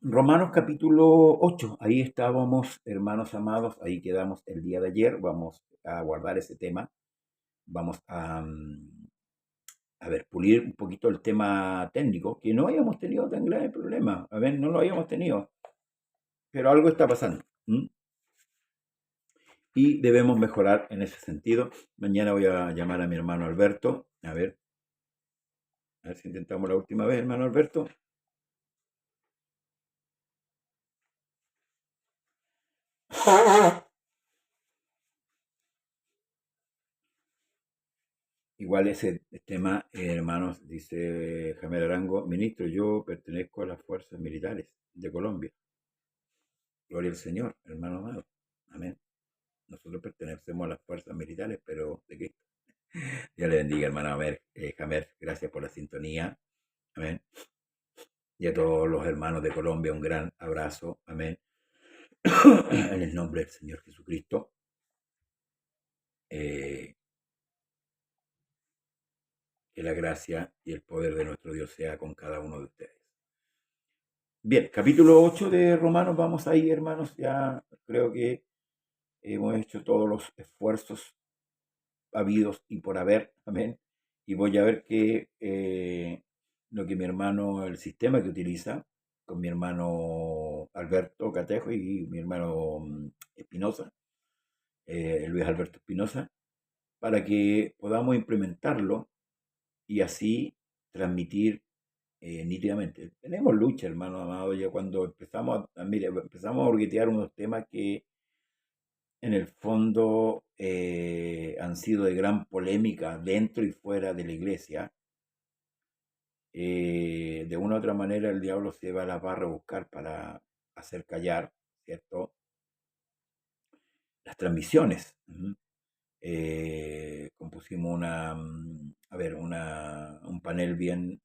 Romanos capítulo 8, ahí estábamos, hermanos amados, ahí quedamos el día de ayer, vamos a guardar ese tema, vamos a ver, pulir un poquito el tema técnico, que no hayamos tenido tan grave problema, a ver, no lo habíamos tenido, pero algo está pasando, ¿m? Y debemos mejorar en ese sentido. Mañana voy a llamar a mi hermano Alberto, a ver si intentamos la última vez, hermano Alberto. Igual ese tema, hermanos, dice Jamel Arango, ministro, yo pertenezco a las fuerzas militares de Colombia. Gloria al Señor, hermano amado. Amén. Nosotros pertenecemos a las fuerzas militares, pero ¿de qué? Dios le bendiga, hermano Jamel. Gracias por la sintonía. Amén. Y a todos los hermanos de Colombia, un gran abrazo. Amén. En el nombre del Señor Jesucristo. Que la gracia y el poder de nuestro Dios sea con cada uno de ustedes. Bien, capítulo 8 de Romanos, vamos ahí, hermanos. Ya creo que hemos hecho todos los esfuerzos habidos y por haber, amén. Y voy a ver que lo que mi hermano, el sistema que utiliza, con mi hermano Alberto Catejo y mi hermano Espinosa, Luis Alberto Espinosa, para que podamos implementarlo y así transmitir nítidamente. Tenemos lucha, hermano amado, ya cuando empezamos a orguetear unos temas que en el fondo han sido de gran polémica dentro y fuera de la iglesia. De una u otra manera el diablo se va a la barra a buscar para hacer callar, ¿cierto? Las transmisiones. Compusimos un panel bien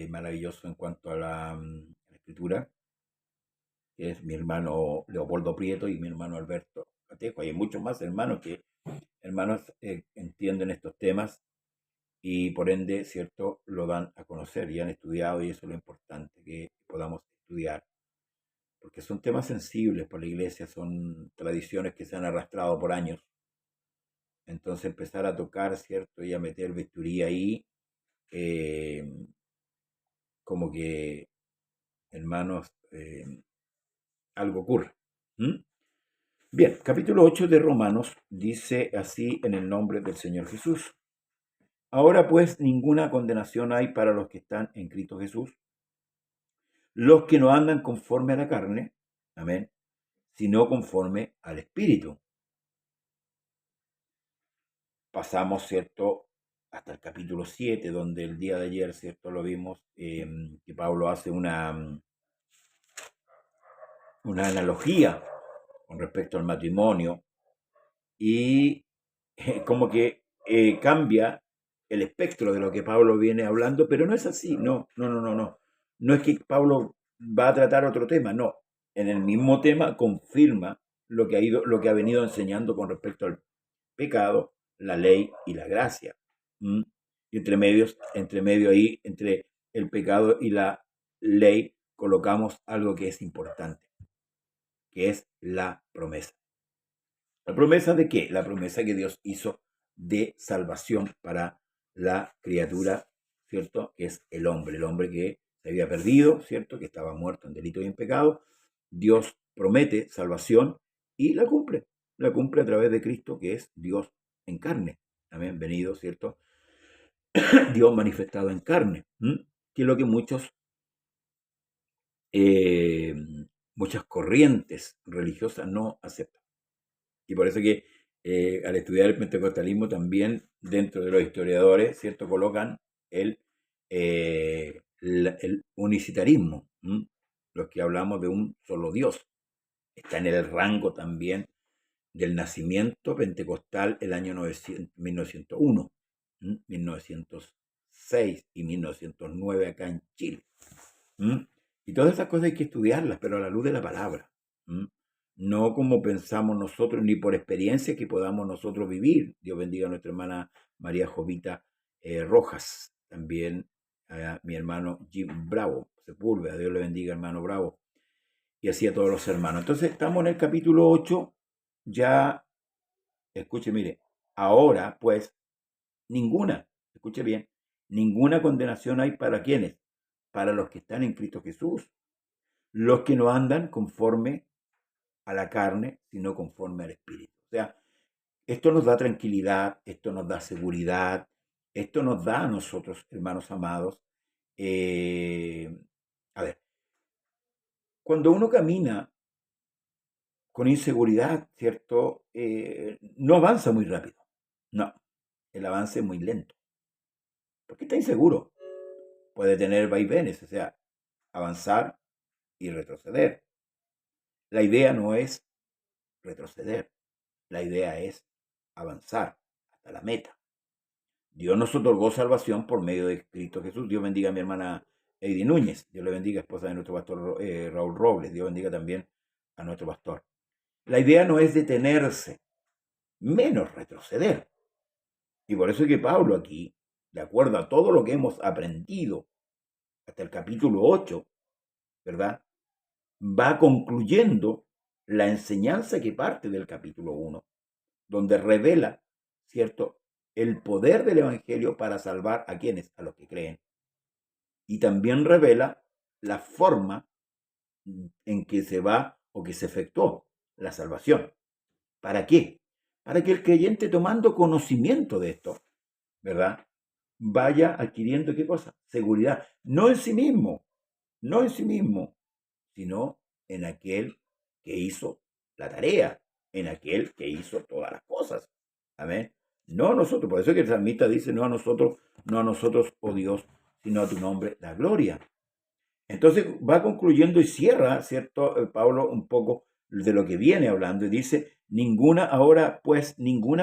maravilloso en cuanto a la escritura, que es mi hermano Leopoldo Prieto y mi hermano Alberto Catejo. Hay muchos más hermanos que entienden estos temas y por ende, ¿cierto?, lo dan a conocer y han estudiado, y eso es lo importante, que podamos estudiar, porque son temas sensibles por la iglesia, son tradiciones que se han arrastrado por años. Entonces empezar a tocar, ¿cierto?, y a meter bisturí ahí, como que, hermanos, algo ocurre. ¿Mm? Bien, capítulo 8 de Romanos dice así en el nombre del Señor Jesús. Ahora pues ninguna condenación hay para los que están en Cristo Jesús, los que no andan conforme a la carne, amén, sino conforme al Espíritu. Pasamos, ¿cierto?, hasta el capítulo 7, donde el día de ayer, ¿cierto?, lo vimos, que Pablo hace una analogía con respecto al matrimonio y como que cambia el espectro de lo que Pablo viene hablando, pero no es así, no. No es que Pablo va a tratar otro tema, no. En el mismo tema confirma lo que ha venido enseñando con respecto al pecado, la ley y la gracia. ¿Mm? Y entre medio ahí, entre el pecado y la ley, colocamos algo que es importante, que es la promesa. ¿La promesa de qué? La promesa que Dios hizo de salvación para la criatura, ¿cierto? Que es el hombre que se había perdido, ¿cierto? Que estaba muerto en delito y en pecado. Dios promete salvación y la cumple. La cumple a través de Cristo, que es Dios en carne. Amén, venido, ¿cierto? Dios manifestado en carne. Que es lo que muchas corrientes religiosas no aceptan. Y por eso que al estudiar el pentecostalismo también dentro de los historiadores, ¿cierto?, colocan el unicitarismo, los que hablamos de un solo Dios. Está en el rango también del nacimiento pentecostal el año 1901, 1906 y 1909 acá en Chile. Y todas esas cosas hay que estudiarlas, pero a la luz de la palabra. No como pensamos nosotros, ni por experiencia que podamos nosotros vivir. Dios bendiga a nuestra hermana María Jovita Rojas, también a mi hermano Jim Bravo, Sepúlveda, Dios le bendiga, hermano Bravo, y así a todos los hermanos. Entonces, estamos en el capítulo 8, ya, escuche, mire, ahora, pues, ninguna, escuche bien, ninguna condenación hay para quienes, para los que están en Cristo Jesús, los que no andan conforme a la carne, sino conforme al Espíritu. O sea, esto nos da tranquilidad, esto nos da seguridad, esto nos da a nosotros, hermanos amados. A ver, cuando uno camina con inseguridad, ¿cierto? No avanza muy rápido. No, el avance es muy lento. Porque está inseguro. Puede tener vaivenes, o sea, avanzar y retroceder. La idea no es retroceder, la idea es avanzar hasta la meta. Dios nos otorgó salvación por medio de Cristo Jesús. Dios bendiga a mi hermana Heidi Núñez. Dios le bendiga, esposa de nuestro pastor Raúl Robles. Dios bendiga también a nuestro pastor. La idea no es detenerse, menos retroceder. Y por eso es que Pablo aquí, de acuerdo a todo lo que hemos aprendido hasta el capítulo 8, ¿verdad? Va concluyendo la enseñanza que parte del capítulo 1, donde revela, ¿cierto?, el poder del Evangelio para salvar a quienes, a los que creen. Y también revela la forma en que se va o que se efectuó la salvación. ¿Para qué? Para que el creyente, tomando conocimiento de esto, ¿verdad?, vaya adquiriendo, ¿qué cosa? Seguridad. No en sí mismo, no en sí mismo, sino en aquel que hizo la tarea, en aquel que hizo todas las cosas. Amén. No a nosotros, por eso es que el salmista dice, no a nosotros, oh Dios, sino a tu nombre, la gloria. Entonces va concluyendo y cierra, ¿cierto, Pablo, un poco de lo que viene hablando y dice, ninguna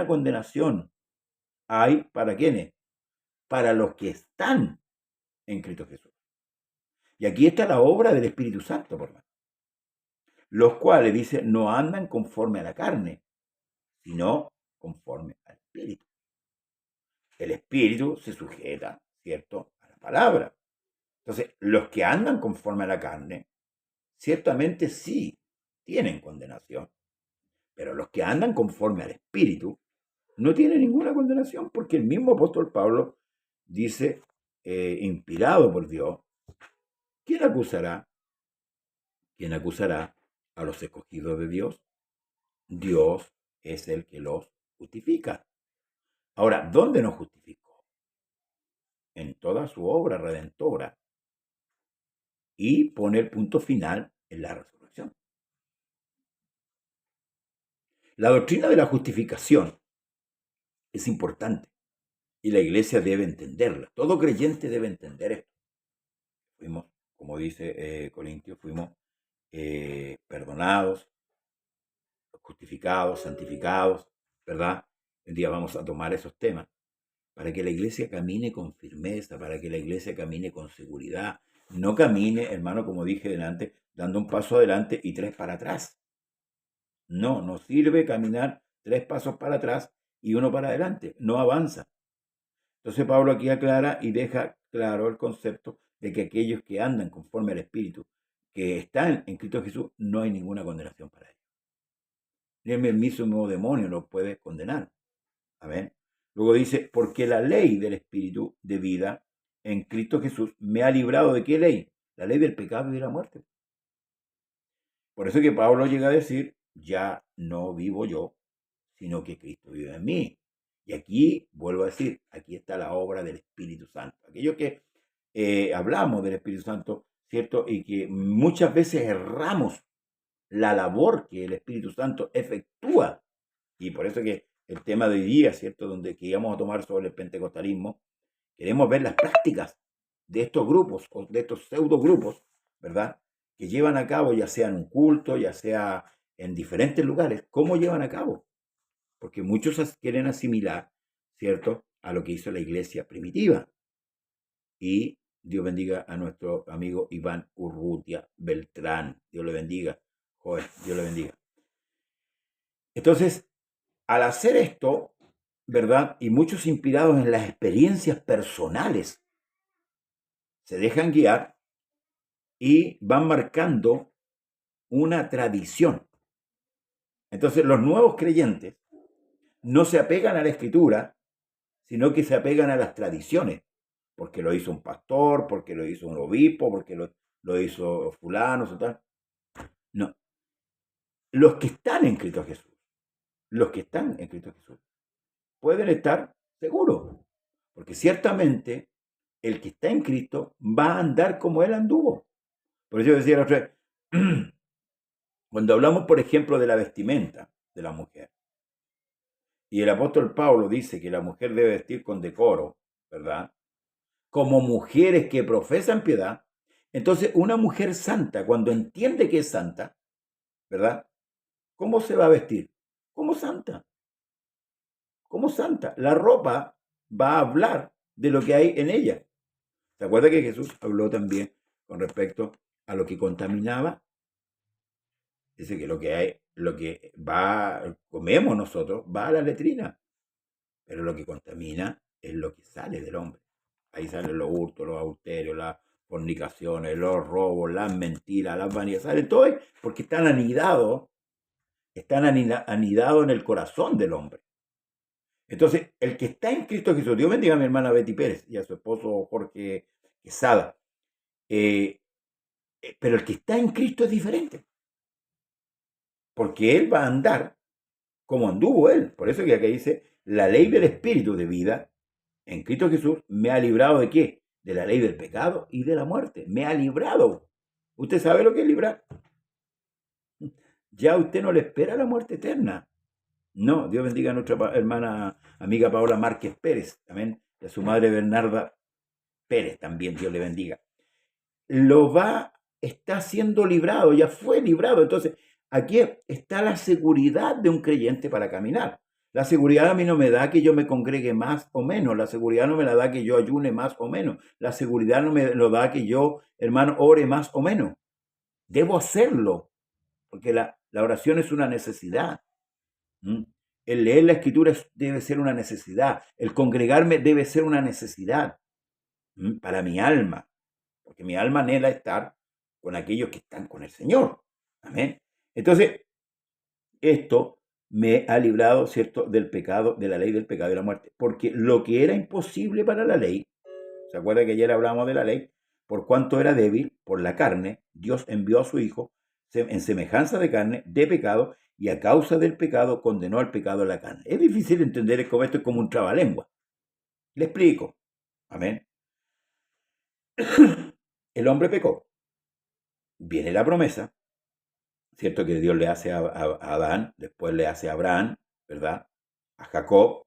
condenación hay para quienes, para los que están en Cristo Jesús. Y aquí está la obra del Espíritu Santo, por más. Los cuales, dice, no andan conforme a la carne, sino conforme al Espíritu. El Espíritu se sujeta, ¿cierto?, a la palabra. Entonces, los que andan conforme a la carne, ciertamente sí tienen condenación, pero los que andan conforme al Espíritu no tienen ninguna condenación, porque el mismo apóstol Pablo dice, inspirado por Dios, ¿quién acusará? ¿Quién acusará a los escogidos de Dios? Dios es el que los justifica. Ahora, ¿dónde nos justificó? En toda su obra redentora. Y pone el punto final en la resurrección. La doctrina de la justificación es importante y la iglesia debe entenderla. Todo creyente debe entender esto. Fuimos, como dice Corintios, fuimos perdonados, justificados, santificados, ¿verdad? Un día vamos a tomar esos temas para que la iglesia camine con firmeza, para que la iglesia camine con seguridad. No camine, hermano, como dije delante, dando un paso adelante y 3 para atrás. No, no sirve caminar 3 pasos para atrás y 1 para adelante. No avanza. Entonces Pablo aquí aclara y deja claro el concepto de que aquellos que andan conforme al Espíritu, que están en Cristo Jesús, no hay ninguna condenación para ellos. Ni el mismo demonio los puede condenar. Amén. Luego dice, porque la ley del Espíritu de vida en Cristo Jesús me ha librado ¿de qué ley? La ley del pecado y de la muerte. Por eso que Pablo llega a decir, ya no vivo yo, sino que Cristo vive en mí. Y aquí, vuelvo a decir, aquí está la obra del Espíritu Santo. Aquello que hablamos del Espíritu Santo, ¿cierto? Y que muchas veces erramos la labor que el Espíritu Santo efectúa. Y por eso que el tema de hoy día, ¿cierto? Donde que íbamos a tomar sobre el pentecostalismo, queremos ver las prácticas de estos grupos, o de estos pseudo grupos, ¿verdad?, que llevan a cabo, ya sea en un culto, ya sea en diferentes lugares, ¿cómo llevan a cabo? Porque muchos quieren asimilar, ¿cierto?, a lo que hizo la iglesia primitiva. Y Dios bendiga a nuestro amigo Iván Urrutia Beltrán. Dios le bendiga. Joder, Dios le bendiga. Entonces, al hacer esto, ¿verdad? Y muchos inspirados en las experiencias personales se dejan guiar y van marcando una tradición. Entonces los nuevos creyentes no se apegan a la escritura, sino que se apegan a las tradiciones, porque lo hizo un pastor, porque lo hizo un obispo, porque lo hizo fulano, tal. No, los que están en Cristo Jesús, los que están en Cristo Jesús, pueden estar seguros, porque ciertamente el que está en Cristo va a andar como Él anduvo. Por eso yo decía la otra vez, cuando hablamos, por ejemplo, de la vestimenta de la mujer, y el apóstol Pablo dice que la mujer debe vestir con decoro, ¿verdad? Como mujeres que profesan piedad, entonces una mujer santa, cuando entiende que es santa, ¿verdad? ¿Cómo se va a vestir? Como santa. Como santa. La ropa va a hablar de lo que hay en ella. ¿Se acuerda que Jesús habló también con respecto a lo que contaminaba? Dice que lo que hay, lo que comemos nosotros, va a la letrina, pero lo que contamina es lo que sale del hombre. Ahí salen los hurtos, los adulterios, las fornicaciones, los robos, las mentiras, las vanidades, salen todo ahí porque están anidados en el corazón del hombre. Entonces, el que está en Cristo Jesús, Dios bendiga a mi hermana Betty Pérez y a su esposo Jorge Quesada, pero el que está en Cristo es diferente, porque él va a andar como anduvo él. Por eso que acá dice, la ley del Espíritu de vida en Cristo Jesús me ha librado ¿de qué? De la ley del pecado y de la muerte. Me ha librado. ¿Usted sabe lo que es librar? Ya usted no le espera la muerte eterna. No, Dios bendiga a nuestra hermana, amiga Paola Márquez Pérez, amén, y a su madre Bernarda Pérez también, Dios le bendiga. Está siendo librado, ya fue librado. Entonces, aquí está la seguridad de un creyente para caminar. La seguridad a mí no me da que yo me congregue más o menos. La seguridad no me la da que yo ayune más o menos. La seguridad no me lo da que yo, hermano, ore más o menos. Debo hacerlo, porque la oración es una necesidad. ¿Mm? El leer la escritura debe ser una necesidad. El congregarme debe ser una necesidad para mi alma, porque mi alma anhela estar con aquellos que están con el Señor. Amén. Entonces, esto me ha librado, ¿cierto?, del pecado, de la ley del pecado y la muerte. Porque lo que era imposible para la ley, ¿se acuerda que ayer hablamos de la ley? Por cuanto era débil, por la carne, Dios envió a su Hijo en semejanza de carne, de pecado, y a causa del pecado condenó al pecado a la carne. Es difícil entender cómo esto es como un trabalengua. Le explico. Amén. El hombre pecó. Viene la promesa, ¿cierto? Que Dios le hace a Adán, después le hace a Abraham, ¿verdad? A Jacob.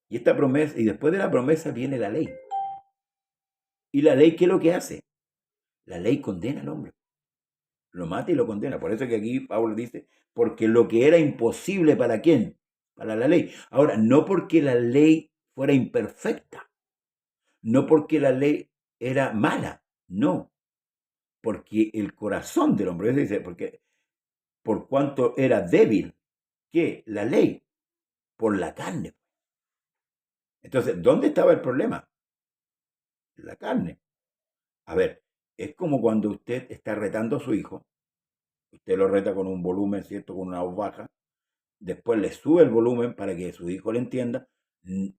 Y esta promesa, y después de la promesa viene la ley. ¿Y la ley qué es lo que hace? La ley condena al hombre. Lo mata y lo condena. Por eso que aquí Pablo dice, porque lo que era imposible ¿para quién? Para la ley. Ahora, no porque la ley fuera imperfecta, no porque la ley era mala, no, porque el corazón del hombre, eso dice, porque por cuanto era débil, ¿qué? La ley, por la carne. Entonces, ¿dónde estaba el problema? La carne. A ver, es como cuando usted está retando a su hijo, usted lo reta con un volumen, ¿cierto? Con una voz baja, después le sube el volumen para que su hijo le entienda,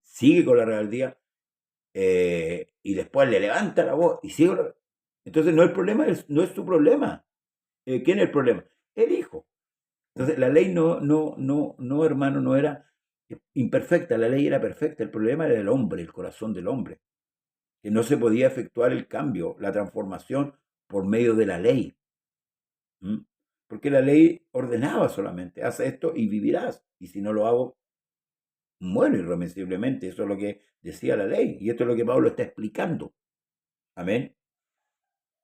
sigue con la rebeldía, y después le levanta la voz y sigue. Entonces, no, el problema no es tu problema. ¿Quién es el problema? El hijo. Entonces, la ley no, hermano, no era imperfecta, la ley era perfecta. El problema era el hombre, el corazón del hombre, que no se podía efectuar el cambio, la transformación por medio de la ley. Porque la ley ordenaba solamente, haz esto y vivirás, y si no lo hago, muero irremisiblemente. Eso es lo que decía la ley, y esto es lo que Pablo está explicando. Amén.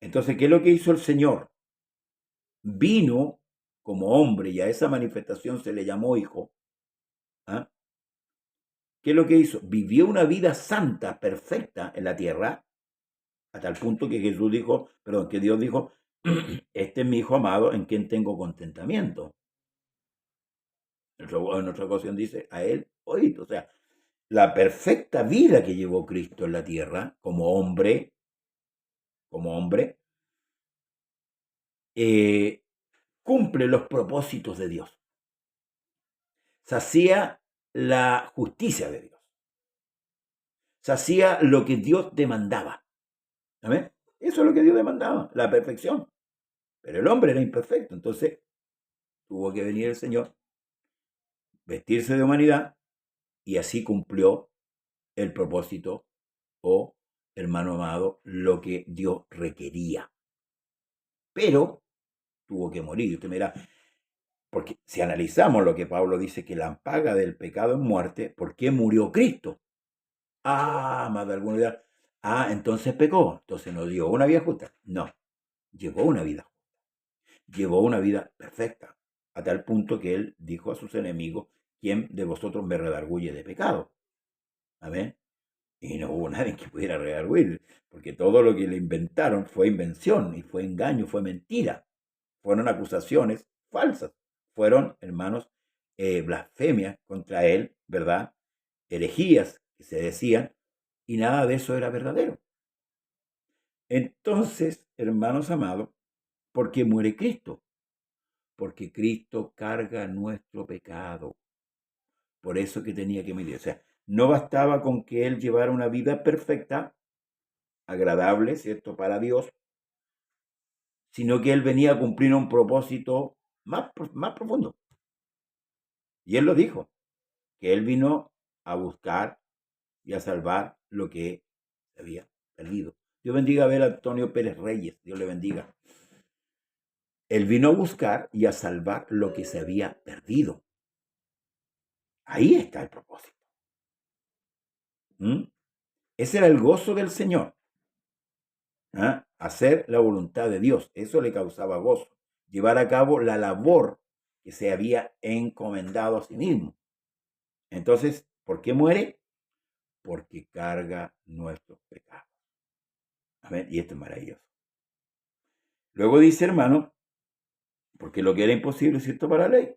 Entonces, ¿qué es lo que hizo el Señor? Vino como hombre, y a esa manifestación se le llamó hijo. ¿Ah? ¿Qué es lo que hizo? Vivió una vida santa, perfecta en la tierra, hasta el punto que Jesús dijo, perdón, que Dios dijo, este es mi hijo amado en quien tengo contentamiento. En otra ocasión dice, a él oíd. O sea, la perfecta vida que llevó Cristo en la tierra como hombre, cumple los propósitos de Dios. Sacía la justicia de Dios. Sacía lo que Dios demandaba. ¿Amén? Eso es lo que Dios demandaba, la perfección. Pero el hombre era imperfecto, entonces tuvo que venir el Señor, vestirse de humanidad, y así cumplió el propósito, o, hermano amado, lo que Dios requería. Pero tuvo que morir. Usted me dirá, porque si analizamos lo que Pablo dice, que la paga del pecado es muerte, ¿por qué murió Cristo? Más de alguna idea. Entonces pecó, entonces no dio una vida justa. No, llevó una vida justa. Llevó una vida perfecta, a tal punto que él dijo a sus enemigos: ¿quién de vosotros me redarguye de pecado? Amén. Y no hubo nadie que pudiera redarguir, porque todo lo que le inventaron fue invención, y fue engaño, fue mentira. Fueron acusaciones falsas. Fueron, hermanos, blasfemias contra él, ¿verdad? Herejías que se decían, y nada de eso era verdadero. Entonces, hermanos amados, ¿por qué muere Cristo? Porque Cristo carga nuestro pecado. Por eso que tenía que morir. O sea, no bastaba con que él llevara una vida perfecta, agradable, ¿cierto?, para Dios, sino que él venía a cumplir un propósito más profundo. Y él lo dijo, que él vino a buscar y a salvar lo que se había perdido. Dios bendiga a ver a Antonio Pérez Reyes, Dios le bendiga. Él vino a buscar y a salvar lo que se había perdido. Ahí está el propósito. Ese era el gozo del Señor. Hacer la voluntad de Dios, eso le causaba gozo. Llevar a cabo la labor que se había encomendado a sí mismo. Entonces, ¿por qué muere? Porque carga nuestros pecados. Amén. Y esto es maravilloso. Luego dice, hermano, porque lo que era imposible, ¿cierto?, para la ley.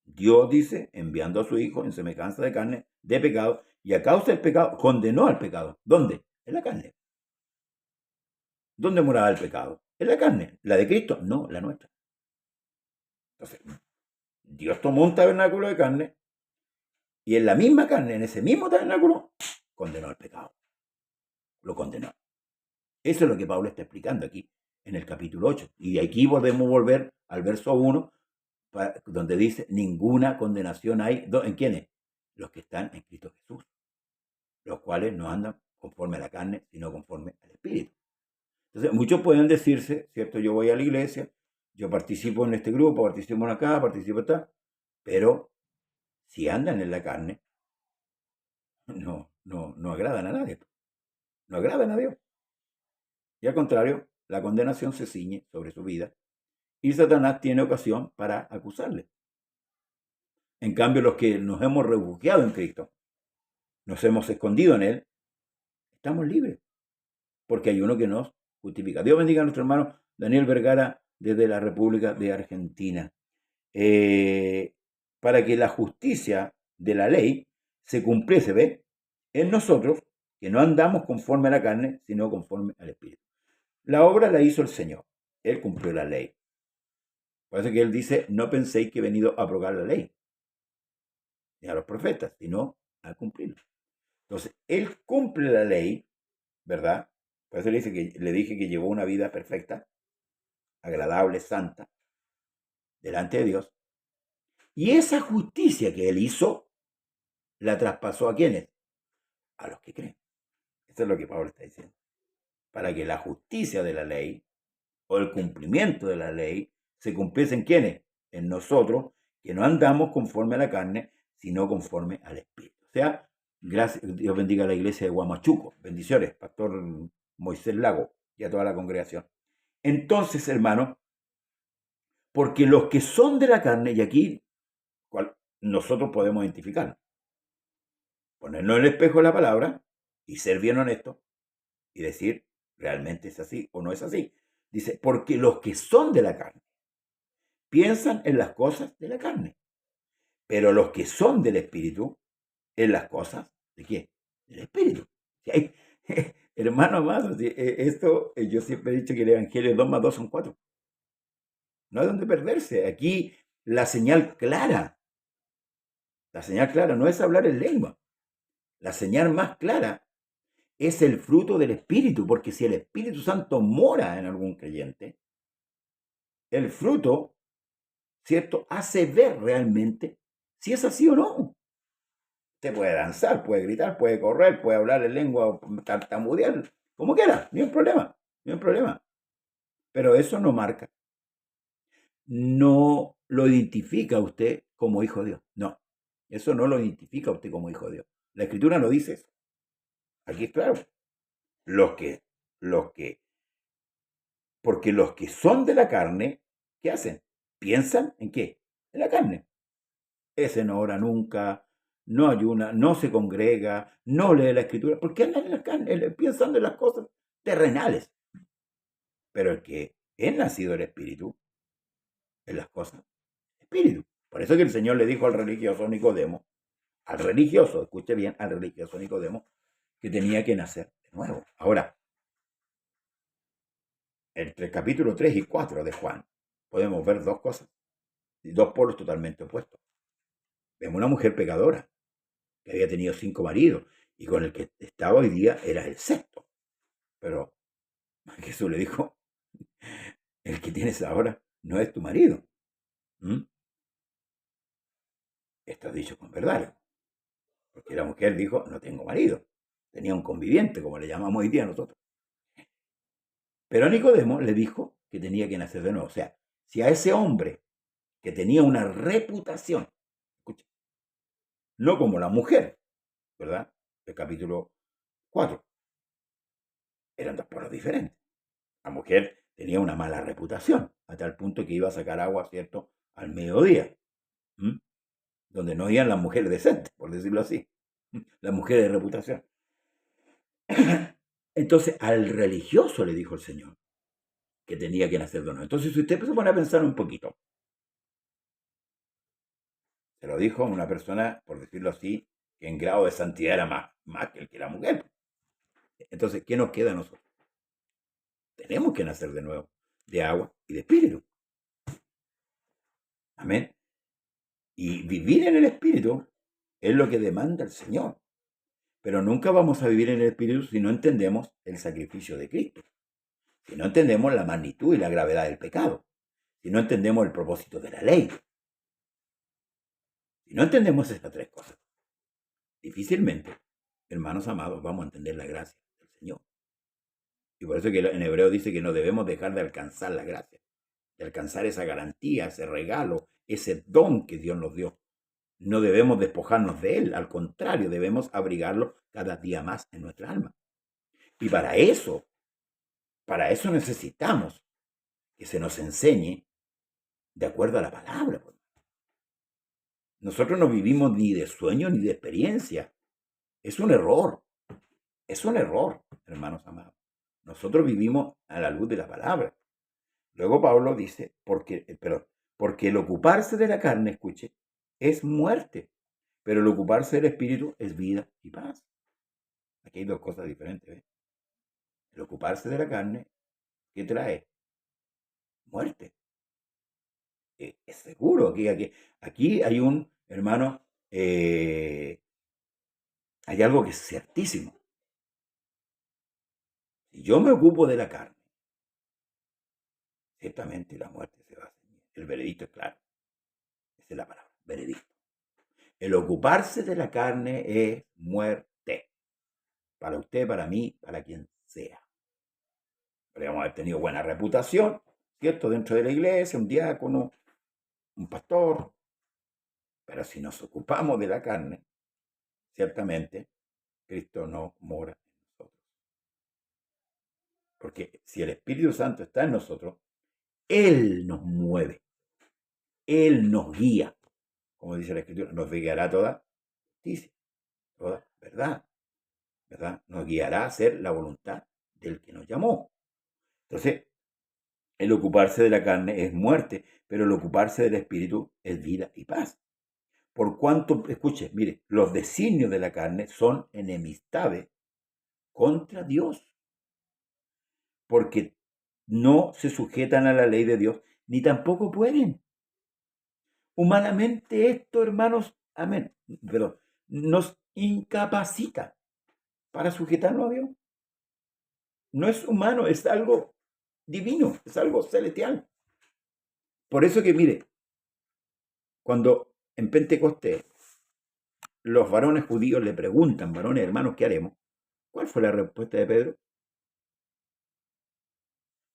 Dios dice, enviando a su Hijo en semejanza de carne, de pecado, y a causa del pecado, condenó al pecado. ¿Dónde? En la carne. ¿Dónde moraba el pecado? En la carne. ¿La de Cristo? No, la nuestra. Entonces, Dios tomó un tabernáculo de carne, y en la misma carne, en ese mismo tabernáculo, condenó al pecado. Lo condenó. Eso es lo que Pablo está explicando aquí, en el capítulo 8. Y aquí podemos volver al verso 1, donde dice, ninguna condenación hay. ¿En quiénes? Los que están en Cristo Jesús, los cuales no andan conforme a la carne, sino conforme al Espíritu. Entonces, muchos pueden decirse, ¿cierto? Yo voy a la iglesia, yo participo en este grupo, participo en acá, participo acá, pero si andan en la carne, no agradan a nadie, no agradan a Dios. Y al contrario, la condenación se ciñe sobre su vida, y Satanás tiene ocasión para acusarle. En cambio, los que nos hemos refugiado en Cristo, nos hemos escondido en Él, estamos libres, porque hay uno que nos justifica. Dios bendiga a nuestro hermano Daniel Vergara desde la República de Argentina. Para que la justicia de la ley se cumpliese, ¿ve?, en nosotros, que no andamos conforme a la carne, sino conforme al Espíritu. La obra la hizo el Señor. Él cumplió la ley. Por eso que Él dice, no penséis que he venido a abrogar la ley, ni a los profetas, sino a cumplirla. Entonces, Él cumple la ley, ¿verdad? Por eso le dije que llevó una vida perfecta, agradable, santa, delante de Dios. Y esa justicia que Él hizo, la traspasó ¿a quiénes? A los que creen. Eso es lo que Pablo está diciendo. Para que la justicia de la ley, o el cumplimiento de la ley, se cumpliese en ¿quiénes? En nosotros, que no andamos conforme a la carne, sino conforme al Espíritu. O sea, gracias, Dios bendiga a la iglesia de Huamachuco. Bendiciones, Pastor Moisés Lago, y a toda la congregación. Entonces, hermano, porque los que son de la carne, y aquí nosotros podemos identificar, ponernos en el espejo de la palabra y ser bien honestos y decir, ¿realmente es así o no es así? Dice, porque los que son de la carne piensan en las cosas de la carne, pero los que son del Espíritu en las cosas de qué? Del Espíritu. Si hay- hermano amado, esto yo siempre he dicho que el Evangelio 2 más 2 son 4. No hay donde perderse. Aquí la señal clara no es hablar en lengua. La señal más clara es el fruto del Espíritu, porque si el Espíritu Santo mora en algún creyente, el fruto, ¿cierto?, hace ver realmente si es así o no. Usted puede danzar, puede gritar, puede correr, puede hablar en lengua, tartamudear, como quiera, ni un problema, ni un problema. Pero eso no marca, no lo identifica a usted como hijo de Dios. No, eso no lo identifica a usted como hijo de Dios. La Escritura no dice eso. Aquí es claro. Los que, los que, porque los que son de la carne, ¿qué hacen? Piensan en qué? En la carne. Ese no ora nunca, no ayuna, no se congrega, no lee la Escritura, porque andan en la carne, pensando en las cosas terrenales. Pero el que es nacido del Espíritu, en las cosas Espíritu. Por eso que el Señor le dijo al religioso Nicodemo, escuche bien, al religioso Nicodemo, que tenía que nacer de nuevo. Ahora, entre el capítulo 3 y 4 de Juan, podemos ver dos cosas, dos polos totalmente opuestos. Vemos una mujer pecadora, que había tenido 5 maridos, y con el que estaba hoy día era el sexto. Pero Jesús le dijo, el que tienes ahora no es tu marido. ¿Mm? Esto es dicho con verdad. Porque la mujer dijo, no tengo marido. Tenía un conviviente, como le llamamos hoy día nosotros. Pero Nicodemo le dijo que tenía que nacer de nuevo. O sea, si a ese hombre que tenía una reputación, escucha, no como la mujer, ¿verdad? El capítulo 4, eran dos pueblos diferentes. La mujer tenía una mala reputación, hasta el punto que iba a sacar agua, ¿cierto?, al mediodía, ¿m? Donde no iban las mujeres decentes, por decirlo así, las mujeres de reputación. Entonces, al religioso le dijo el Señor que tenía que nacer de nuevo. Entonces, si usted se pone a pensar un poquito, se lo dijo a una persona, por decirlo así, que en grado de santidad era más que el que la mujer. Entonces, ¿qué nos queda a nosotros? Tenemos que nacer de nuevo, de agua y de espíritu. Amén. Y vivir en el espíritu es lo que demanda el Señor. Pero nunca vamos a vivir en el espíritu si no entendemos el sacrificio de Cristo, si no entendemos la magnitud y la gravedad del pecado, si no entendemos el propósito de la ley. Si no entendemos estas tres cosas, difícilmente, hermanos amados, vamos a entender la gracia del Señor. Y por eso que en Hebreo dice que no debemos dejar de alcanzar la gracia, de alcanzar esa garantía, ese regalo, ese don que Dios nos dio. No debemos despojarnos de él, al contrario, debemos abrigarlo cada día más en nuestra alma. Y para eso necesitamos que se nos enseñe de acuerdo a la palabra. Nosotros no vivimos ni de sueño ni de experiencia. Es un error, hermanos amados. Nosotros vivimos a la luz de la palabra. Luego Pablo dice, porque el ocuparse de la carne, escuche, es muerte, pero el ocuparse del espíritu es vida y paz. Aquí hay dos cosas diferentes. ¿Ves? El ocuparse de la carne, ¿qué trae? Muerte. Es seguro. Aquí hay un, hermano, hay algo que es ciertísimo. Si yo me ocupo de la carne, ciertamente la muerte se va a ceñir. El veredicto es claro. Esa es la palabra, veredicto. El ocuparse de la carne es muerte. Para usted, para mí, para quien sea. Podríamos haber tenido buena reputación, ¿cierto? Dentro de la iglesia, un diácono, un pastor. Pero si nos ocupamos de la carne, ciertamente Cristo no mora en nosotros. Porque si el Espíritu Santo está en nosotros, Él nos mueve, Él nos guía. Como dice la Escritura, nos guiará toda justicia, toda verdad, ¿verdad? Nos guiará a hacer la voluntad del que nos llamó. Entonces, el ocuparse de la carne es muerte, pero el ocuparse del Espíritu es vida y paz. Por cuanto, escuche, mire, los designios de la carne son enemistades contra Dios, porque no se sujetan a la ley de Dios, ni tampoco pueden. Humanamente esto, hermanos, amén, pero nos incapacita para sujetarnos a Dios. No es humano, es algo divino, es algo celestial. Por eso que, mire, cuando en Pentecostés los varones judíos le preguntan, varones hermanos, ¿qué haremos? ¿Cuál fue la respuesta de Pedro?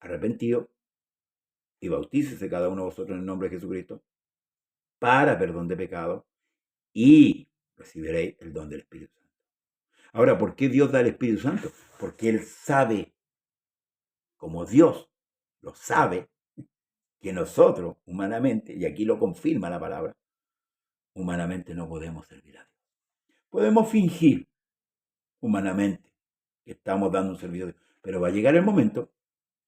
Arrepentido y bautícese cada uno de vosotros en el nombre de Jesucristo para perdón de pecados y recibiréis el don del Espíritu Santo. Ahora, ¿por qué Dios da el Espíritu Santo? Porque Él sabe, como Dios lo sabe, que nosotros humanamente, y aquí lo confirma la palabra, humanamente no podemos servir a Dios. Podemos fingir humanamente que estamos dando un servicio a Dios, pero va a llegar el momento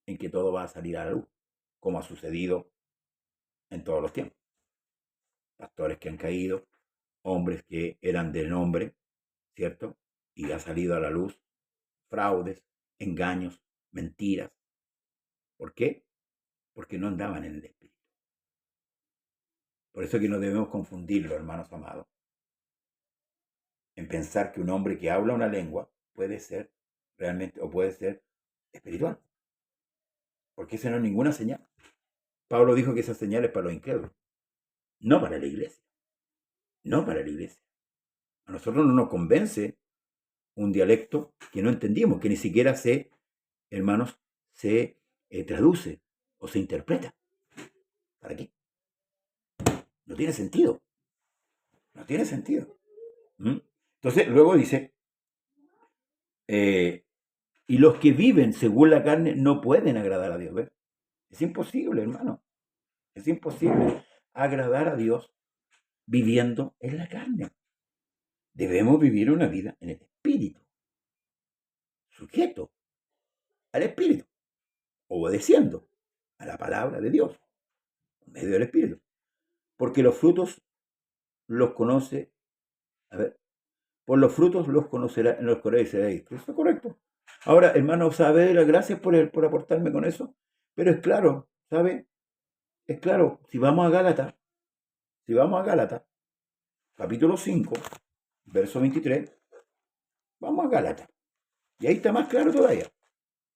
en que todo va a salir a la luz, como ha sucedido en todos los tiempos. Pastores que han caído, hombres que eran de nombre, ¿cierto? Y ha salido a la luz fraudes, engaños, mentiras. ¿Por qué? Porque no andaban en el Espíritu. Por eso que no debemos confundirlo, hermanos amados, en pensar que un hombre que habla una lengua puede ser realmente o puede ser espiritual. Porque esa no es ninguna señal. Pablo dijo que esa señal es para los incrédulos, no para la iglesia. No para la iglesia. A nosotros no nos convence un dialecto que no entendimos, que ni siquiera se, hermanos, se traduce o se interpreta. ¿Para qué? No tiene sentido. No tiene sentido. Entonces, luego dice, y los que viven según la carne no pueden agradar a Dios. ¿Ves? Es imposible, hermano. Es imposible agradar a Dios viviendo en la carne. Debemos vivir una vida en el Espíritu, sujeto al Espíritu, obedeciendo a la palabra de Dios, en medio del Espíritu. Porque los frutos los conoce, por los frutos los conoceréis. Eso es correcto. Ahora, hermano, sabe, gracias por aportarme con eso, pero es claro, ¿sabe? Es claro, si vamos a Gálatas, capítulo 5, verso 23, vamos a Gálatas. Y ahí está más claro todavía.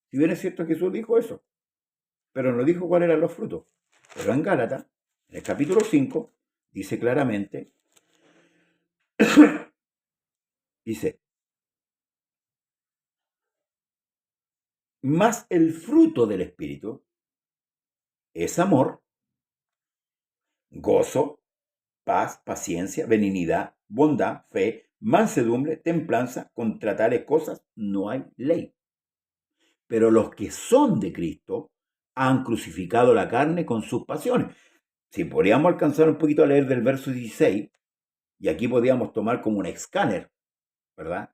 Si bien es cierto que Jesús dijo eso, pero no dijo cuáles eran los frutos. Pero en Gálatas, en el capítulo 5, dice claramente, dice, más el fruto del Espíritu es amor, gozo, paz, paciencia, benignidad, bondad, fe, mansedumbre, templanza. Contra tales cosas no hay ley. Pero los que son de Cristo han crucificado la carne con sus pasiones. Si podríamos alcanzar un poquito a leer del verso 16, y aquí podríamos tomar como un escáner, ¿verdad?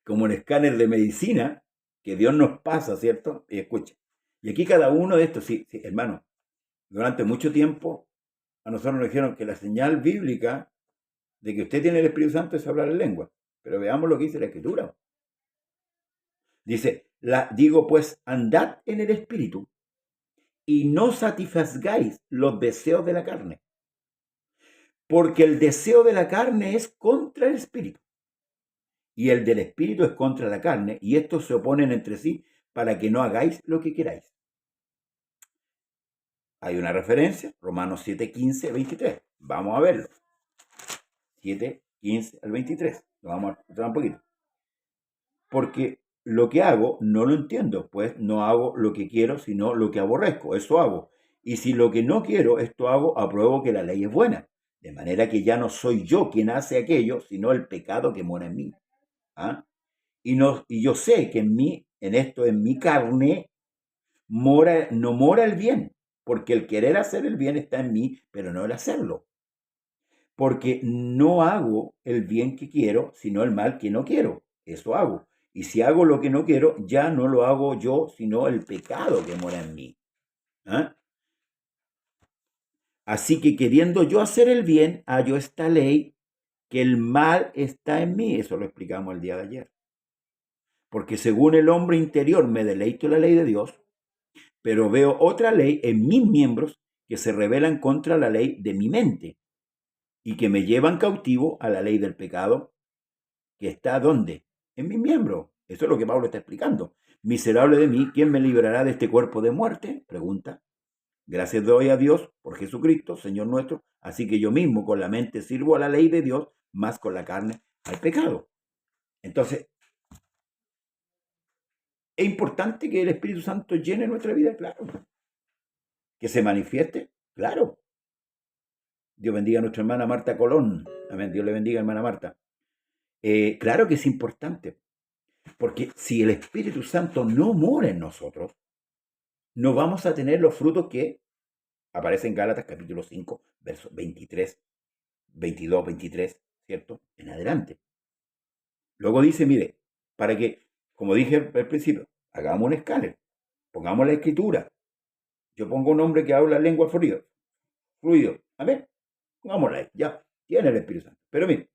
Como un escáner de medicina que Dios nos pasa, ¿cierto? Y escucha. Y aquí cada uno de estos, sí, hermano, durante mucho tiempo a nosotros nos dijeron que la señal bíblica de que usted tiene el Espíritu Santo es hablar en lengua. Pero veamos lo que dice la Escritura. Dice, digo pues, andad en el Espíritu y no satisfagáis los deseos de la carne. Porque el deseo de la carne es contra el Espíritu. Y el del Espíritu es contra la carne. Y estos se oponen entre sí para que no hagáis lo que queráis. Hay una referencia, Romanos 7, 15, 23. Vamos a verlo. 7, 15 al 23. Lo vamos a tratar un poquito. Porque lo que hago no lo entiendo, pues no hago lo que quiero, sino lo que aborrezco. Eso hago. Y si lo que no quiero, esto hago, apruebo que la ley es buena. De manera que ya no soy yo quien hace aquello, sino el pecado que mora en mí. ¿Ah? Y yo sé que en mi carne, no mora el bien, porque el querer hacer el bien está en mí, pero no el hacerlo. Porque no hago el bien que quiero, sino el mal que no quiero. Eso hago. Y si hago lo que no quiero, ya no lo hago yo, sino el pecado que mora en mí. ¿Ah? Así que queriendo yo hacer el bien, hallo esta ley, que el mal está en mí. Eso lo explicamos el día de ayer. Porque según el hombre interior me deleito en la ley de Dios, pero veo otra ley en mis miembros que se rebelan contra la ley de mi mente y que me llevan cautivo a la ley del pecado que está ¿dónde? En mis miembros. Eso es lo que Pablo está explicando. Miserable de mí, ¿quién me librará de este cuerpo de muerte? Pregunta. Gracias doy a Dios por Jesucristo, Señor nuestro. Así que yo mismo con la mente sirvo a la ley de Dios, más con la carne al pecado. Entonces, es importante que el Espíritu Santo llene nuestra vida, claro. Que se manifieste, claro. Dios bendiga a nuestra hermana Marta Colón. Amén. Dios le bendiga, hermana Marta. Claro que es importante, porque si el Espíritu Santo no mora en nosotros, no vamos a tener los frutos que aparecen en Gálatas capítulo 5, versos 23, 22, 23, ¿cierto? En adelante. Luego dice, mire, para que, como dije al principio, hagamos un escáner, pongamos la escritura. Yo pongo un hombre que habla lengua fluido. Amén. Pongámosla ahí, ya, tiene el Espíritu Santo. Pero mire,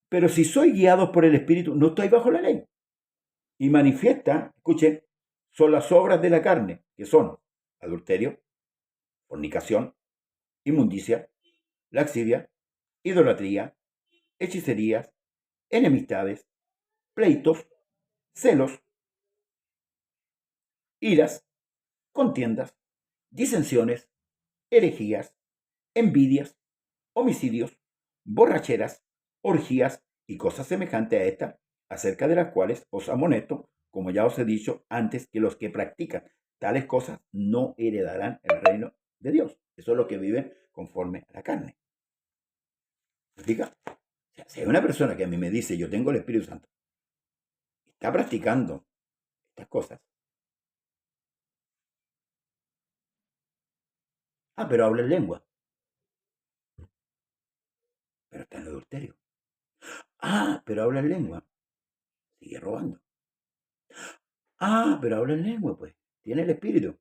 pero si soy guiado por el Espíritu, no estoy bajo la ley. Y manifiesta, escuchen, son las obras de la carne, que son adulterio, fornicación, inmundicia, laxivia, idolatría, hechicerías, enemistades, pleitos, celos, iras, contiendas, disensiones, herejías, envidias, homicidios, borracheras, orgías y cosas semejantes a esta, acerca de las cuales os amonesto, como ya os he dicho antes, que los que practican tales cosas no heredarán el reino de Dios. Eso es lo que viven conforme a la carne. ¿Me explica? O sea, si hay una persona que a mí me dice, yo tengo el Espíritu Santo, está practicando estas cosas. Ah, pero habla en lengua. Pero está en adulterio. Ah, pero habla en lengua. Sigue robando. Ah, pero habla en lengua, pues. Tiene el Espíritu.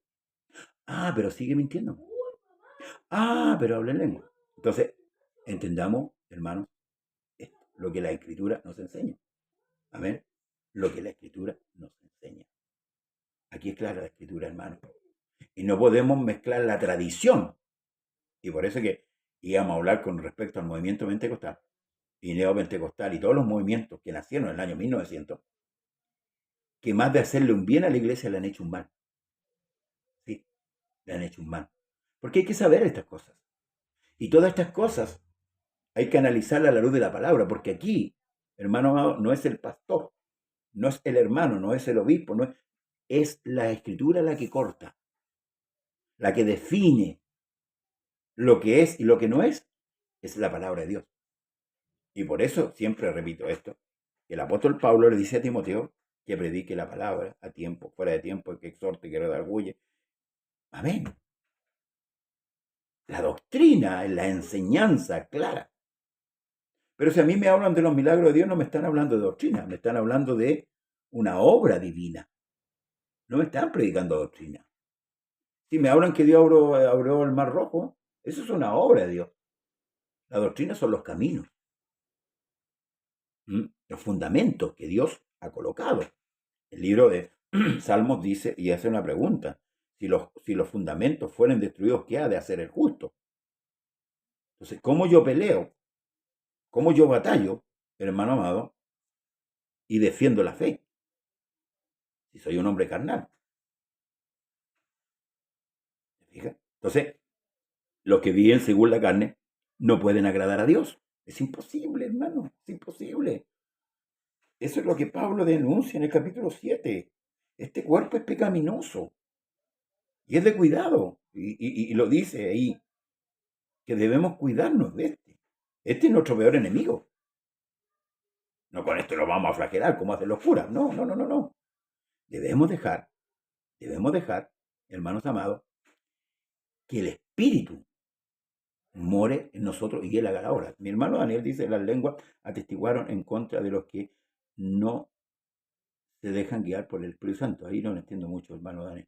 Ah, pero sigue mintiendo. Ah, pero habla en lengua. Entonces, entendamos, hermanos, esto, lo que la Escritura nos enseña. Amén. Lo que la Escritura nos enseña. Aquí es clara la Escritura, hermano. Y no podemos mezclar la tradición. Y por eso que íbamos a hablar con respecto al movimiento pentecostal y neopentecostal y todos los movimientos que nacieron en el año 1900, que más de hacerle un bien a la iglesia le han hecho un mal. Sí, le han hecho un mal. Porque hay que saber estas cosas. Y todas estas cosas hay que analizarlas a la luz de la palabra, porque aquí, hermano amado, no es el pastor, no es el hermano, no es el obispo, es la Escritura la que corta, la que define lo que es y lo que no es la palabra de Dios. Y por eso siempre repito esto, que el apóstol Pablo le dice a Timoteo que predique la palabra a tiempo, fuera de tiempo, que exhorte, que redarguye. Amén. La doctrina, la enseñanza clara. Pero si a mí me hablan de los milagros de Dios, no me están hablando de doctrina, me están hablando de una obra divina. No me están predicando doctrina. Si me hablan que Dios abrió el mar rojo, eso es una obra de Dios. La doctrina son los caminos, los fundamentos que Dios ha colocado. El libro de Salmos dice y hace una pregunta. Si los fundamentos fueren destruidos, ¿qué ha de hacer el justo? Entonces, ¿cómo yo peleo? ¿Cómo yo batallo, hermano amado, y defiendo la fe? Si soy un hombre carnal. ¿Fija? Entonces, los que viven según la carne no pueden agradar a Dios. Es imposible, hermano, es imposible. Eso es lo que Pablo denuncia en el capítulo 7. Este cuerpo es pecaminoso y es de cuidado. Y lo dice ahí, que debemos cuidarnos de este. Este es nuestro peor enemigo. No con esto lo vamos a flagelar como hacen los curas. No, no, no, no, no. Debemos dejar, hermanos amados, que el Espíritu more en nosotros y Él haga la obra. Mi hermano Daniel dice, las lenguas atestiguaron en contra de los que no se dejan guiar por el Espíritu Santo. Ahí no entiendo mucho, hermano Daniel.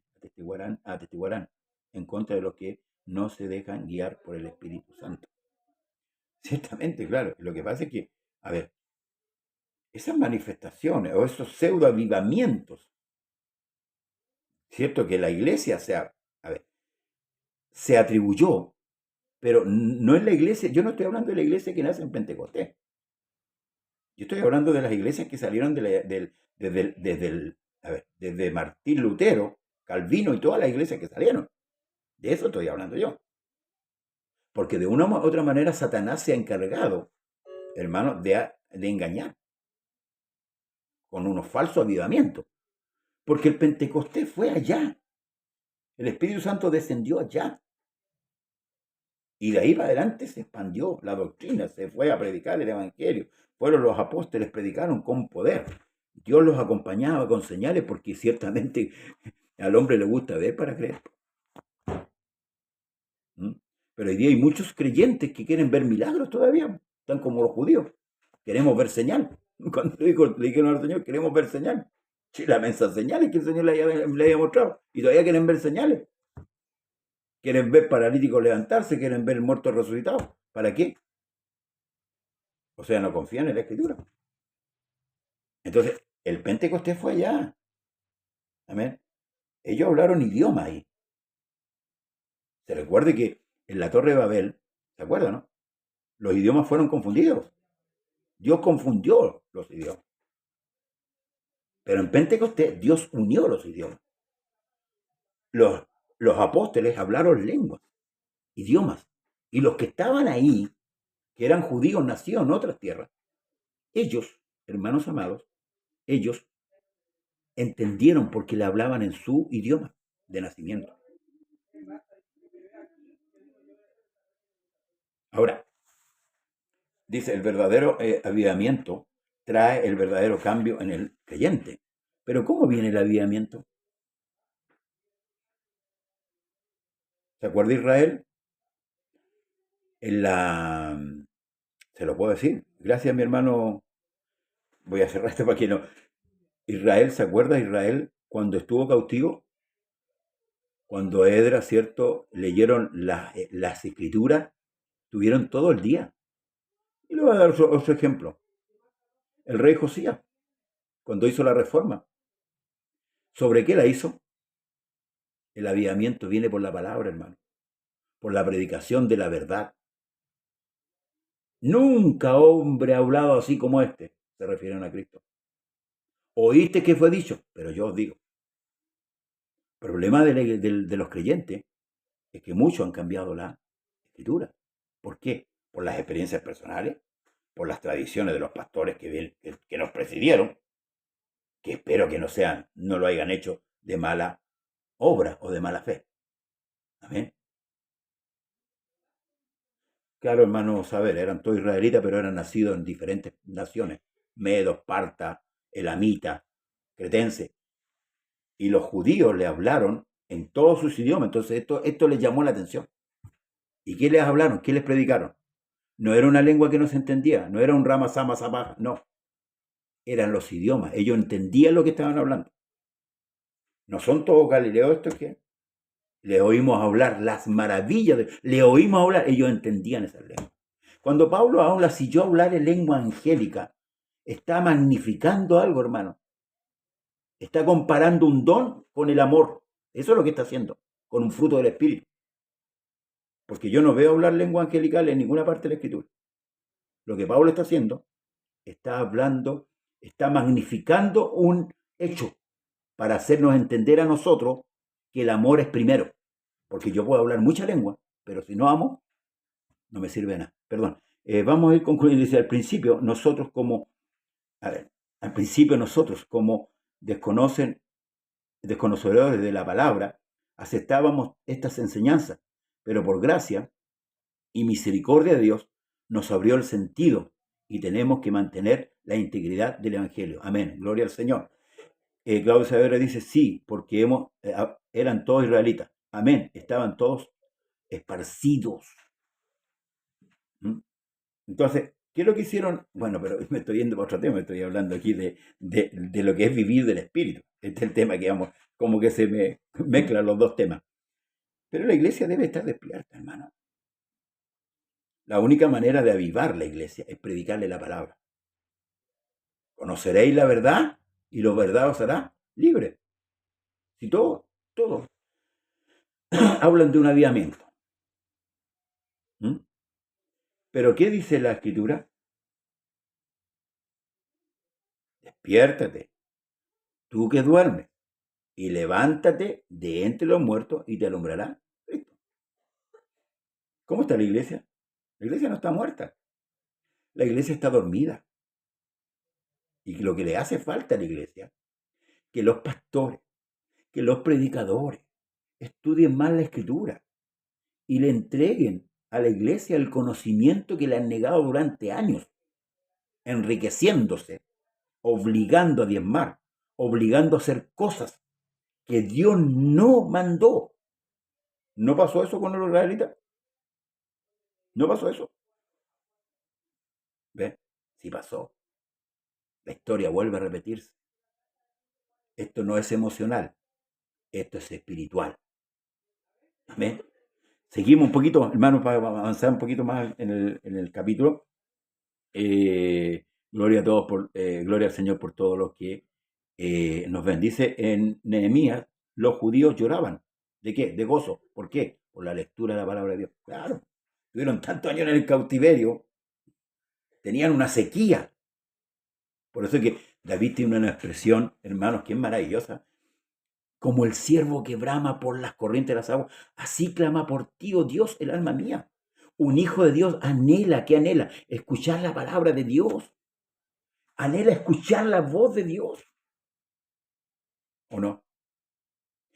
Atestiguarán. en contra de los que no se dejan guiar por el Espíritu Santo. Ciertamente, claro. Lo que pasa es que, a ver, esas manifestaciones o esos pseudoavivamientos, cierto que la iglesia se atribuyó, pero no es la iglesia, yo no estoy hablando de la iglesia que nace en Pentecostés. Yo estoy hablando de las iglesias que salieron desde Martín Lutero, Calvino y todas las iglesias que salieron. De eso estoy hablando yo. Porque de una u otra manera Satanás se ha encargado, hermano, de engañar con unos falsos avivamientos. Porque el Pentecostés fue allá. El Espíritu Santo descendió allá. Y de ahí para adelante se expandió la doctrina, se fue a predicar el Evangelio. Fueron los apóstoles, predicaron con poder. Dios los acompañaba con señales porque ciertamente al hombre le gusta ver para creer. Pero hoy día hay muchos creyentes que quieren ver milagros todavía, están como los judíos. Queremos ver señal. Cuando le dijeron al Señor, queremos ver señal. Sí, la mensa señales que el Señor le haya mostrado. Y todavía quieren ver señales. Quieren ver paralíticos levantarse, quieren ver muertos resucitados. ¿Para qué? O sea, no confían en la Escritura. Entonces, el Pentecostés fue allá. Amén. Ellos hablaron idioma ahí. Se recuerde que en la Torre de Babel, ¿se acuerdan, no? Los idiomas fueron confundidos. Dios confundió los idiomas. Pero en Pentecostés, Dios unió los idiomas. Los apóstoles hablaron lenguas, idiomas. Y los que estaban ahí, que eran judíos nacidos en otras tierras, ellos, hermanos amados, ellos entendieron porque le hablaban en su idioma de nacimiento. Ahora, dice, el verdadero avivamiento trae el verdadero cambio en el creyente. Pero ¿cómo viene el avivamiento? ¿Se acuerda Israel? Se lo puedo decir. Gracias, mi hermano. Voy a cerrar esto para que no. Israel, ¿se acuerda Israel cuando estuvo cautivo? Cuando Edra, ¿cierto? Leyeron las escrituras, tuvieron todo el día. Y le voy a dar otro ejemplo. El rey Josías, cuando hizo la reforma. ¿Sobre qué la hizo? El avivamiento viene por la palabra, hermano. Por la predicación de la verdad. Nunca hombre ha hablado así como este, se refieren a Cristo. Oíste que fue dicho, pero yo os digo. El problema de los creyentes es que muchos han cambiado la escritura. ¿Por qué? Por las experiencias personales, por las tradiciones de los pastores que nos presidieron, que espero que no lo hayan hecho de mala obra o de mala fe. Amén. Claro, hermano, saber, eran todos israelitas, pero eran nacidos en diferentes naciones. Medos, parta, elamita, cretense. Y los judíos le hablaron en todos sus idiomas. Entonces esto les llamó la atención. ¿Y qué les hablaron? ¿Qué les predicaron? No era una lengua que no se entendía, no era un rama sama zapá, no. Eran los idiomas, ellos entendían lo que estaban hablando. No son todos galileos estos que le oímos hablar las maravillas, le oímos hablar, ellos entendían esas lenguas. Cuando Pablo habla, si yo hablar en lengua angélica, está magnificando algo, hermano. Está comparando un don con el amor. Eso es lo que está haciendo, con un fruto del Espíritu. Porque yo no veo hablar lengua angelical en ninguna parte de la Escritura. Lo que Pablo está haciendo, está hablando, está magnificando un hecho para hacernos entender a nosotros que el amor es primero. Porque yo puedo hablar mucha lengua, pero si no amo, no me sirve de nada. Perdón. Vamos a ir concluyendo. Dice, al principio nosotros como desconocedores de la palabra, aceptábamos estas enseñanzas, pero por gracia y misericordia de Dios nos abrió el sentido y tenemos que mantener la integridad del Evangelio. Amén. Gloria al Señor. Claudio Saavedra dice, sí, porque eran todos israelitas. Amén. Estaban todos esparcidos. Entonces, ¿qué es lo que hicieron? Bueno, pero me estoy yendo para otro tema, estoy hablando aquí de lo que es vivir del Espíritu. Este es el tema que vamos, como que se me mezclan los dos temas. Pero la iglesia debe estar despierta, hermano. La única manera de avivar la iglesia es predicarle la palabra. Conoceréis la verdad y la verdad os hará libre. Si todos hablan de un avivamiento. ¿Mm? Pero ¿qué dice la Escritura? Despiértate, tú que duermes, y levántate de entre los muertos y te alumbrará Cristo. ¿Cómo está la iglesia? La iglesia no está muerta. La iglesia está dormida. Y lo que le hace falta a la iglesia, que los pastores, que los predicadores estudien más la Escritura y le entreguen a la iglesia el conocimiento que le han negado durante años, enriqueciéndose, obligando a diezmar, obligando a hacer cosas que Dios no mandó. ¿No pasó eso con los israelitas? ¿No pasó eso? ¿Ve? Sí pasó. La historia vuelve a repetirse. Esto no es emocional, esto es espiritual. ¿Amén? Seguimos un poquito, hermanos, para avanzar un poquito más en el capítulo. Gloria a todos, gloria al Señor por todos los que nos ven. Dice en Nehemías, los judíos lloraban. ¿De qué? De gozo. ¿Por qué? Por la lectura de la palabra de Dios. Claro, tuvieron tantos años en el cautiverio, tenían una sequía. Por eso es que David tiene una expresión, hermanos, que es maravillosa. Como el ciervo que brama por las corrientes de las aguas, así clama por ti, oh Dios, el alma mía. Un hijo de Dios anhela, ¿qué anhela? Escuchar la palabra de Dios. Anhela escuchar la voz de Dios. ¿O no?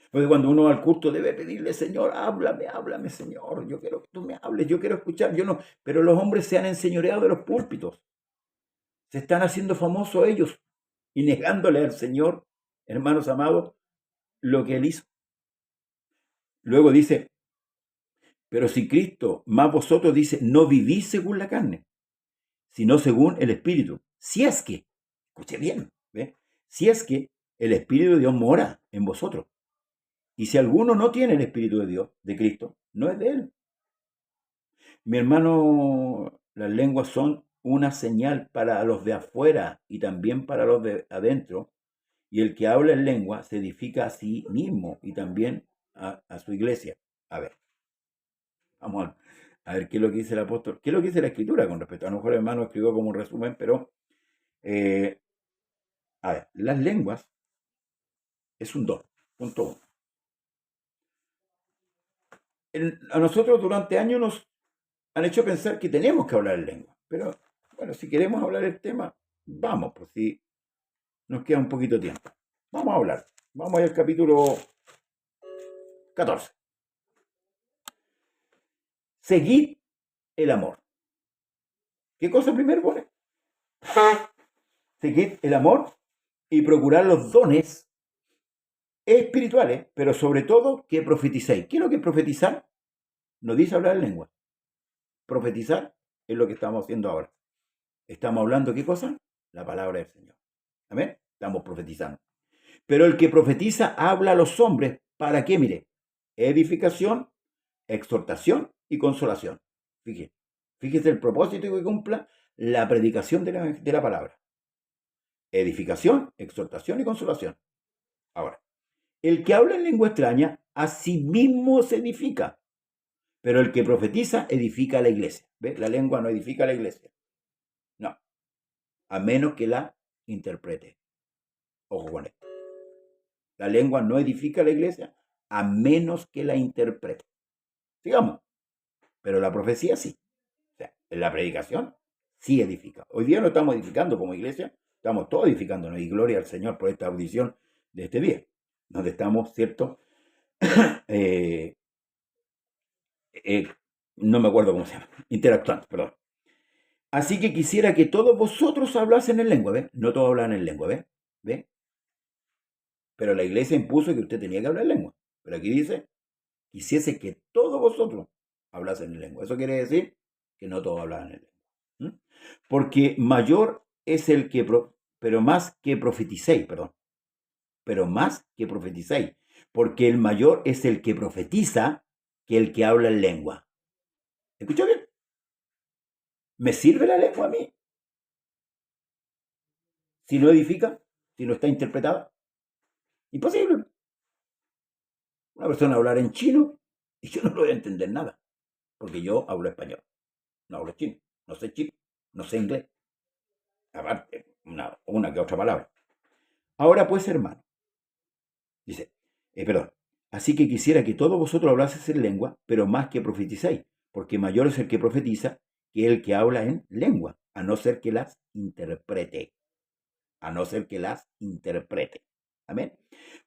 Porque cuando uno va al culto debe pedirle, Señor, háblame, Señor. Yo quiero que tú me hables, yo quiero escuchar. Yo no. Pero los hombres se han enseñoreado de los púlpitos. Se están haciendo famosos ellos y negándole al Señor, hermanos amados, lo que Él hizo. Luego dice, pero si Cristo, más vosotros, dice, no vivís según la carne, sino según el Espíritu. Si es que, escuche bien, ¿ve? Si es que el Espíritu de Dios mora en vosotros. Y si alguno no tiene el Espíritu de Dios, de Cristo, no es de Él. Mi hermano, las lenguas son una señal para los de afuera y también para los de adentro. Y el que habla en lengua se edifica a sí mismo y también a su iglesia. A ver, vamos a ver qué es lo que dice el apóstol, qué es lo que dice la Escritura con respecto. A lo mejor el hermano escribió como un resumen, pero a ver, las lenguas es un don, punto uno. A nosotros durante años nos han hecho pensar que tenemos que hablar en lengua, pero bueno, si queremos hablar el tema, vamos, pues si nos queda un poquito de tiempo. Vamos a hablar. Vamos al capítulo 14. Seguid el amor. ¿Qué cosa primero pone? Seguid el amor y procurar los dones espirituales, pero sobre todo que profeticéis. ¿Qué es lo que es profetizar? No dice hablar en lengua. Profetizar es lo que estamos haciendo ahora. Estamos hablando, ¿qué cosa? La palabra del Señor. ¿Amén? Estamos profetizando. Pero el que profetiza habla a los hombres, ¿para qué? Mire, edificación, exhortación y consolación. Fíjese el propósito que cumpla la predicación de la palabra. Edificación, exhortación y consolación. Ahora, el que habla en lengua extraña, a sí mismo se edifica. Pero el que profetiza, edifica a la iglesia. ¿Ve? La lengua no edifica a la iglesia. No. A menos que la interprete. Ojo con esto. La lengua no edifica a la iglesia, a menos que la interprete. Sigamos. Pero la profecía sí. O sea, en la predicación sí edifica. Hoy día no estamos edificando como iglesia, estamos todos edificándonos. Y gloria al Señor por esta audición de este día, donde estamos, ¿cierto? No me acuerdo cómo se llama. Interactuando, perdón. Así que quisiera que todos vosotros hablasen en lengua, ¿ves? No todos hablan en lengua, ¿ves? ¿Ves? Pero la iglesia impuso que usted tenía que hablar en lengua. Pero aquí dice, quisiese que todos vosotros hablasen en lengua. Eso quiere decir que no todos hablan en lengua. Porque mayor es el que, pero más que profeticéis, perdón. Pero más que profeticéis. Porque el mayor es el que profetiza que el que habla en lengua. ¿Escuchó bien? ¿Me sirve la lengua a mí? Si no edifica, si no está interpretada. Imposible. Una persona hablar en chino y yo no lo voy a entender nada, porque yo hablo español, no hablo chino, no sé chino, no sé inglés, aparte, una que otra palabra. Ahora pues, hermano, dice, perdón, así que quisiera que todos vosotros hablaseis en lengua, pero más que profetizáis, porque mayor es el que profetiza que el que habla en lengua, a no ser que las interprete, a no ser que las interprete. Amén.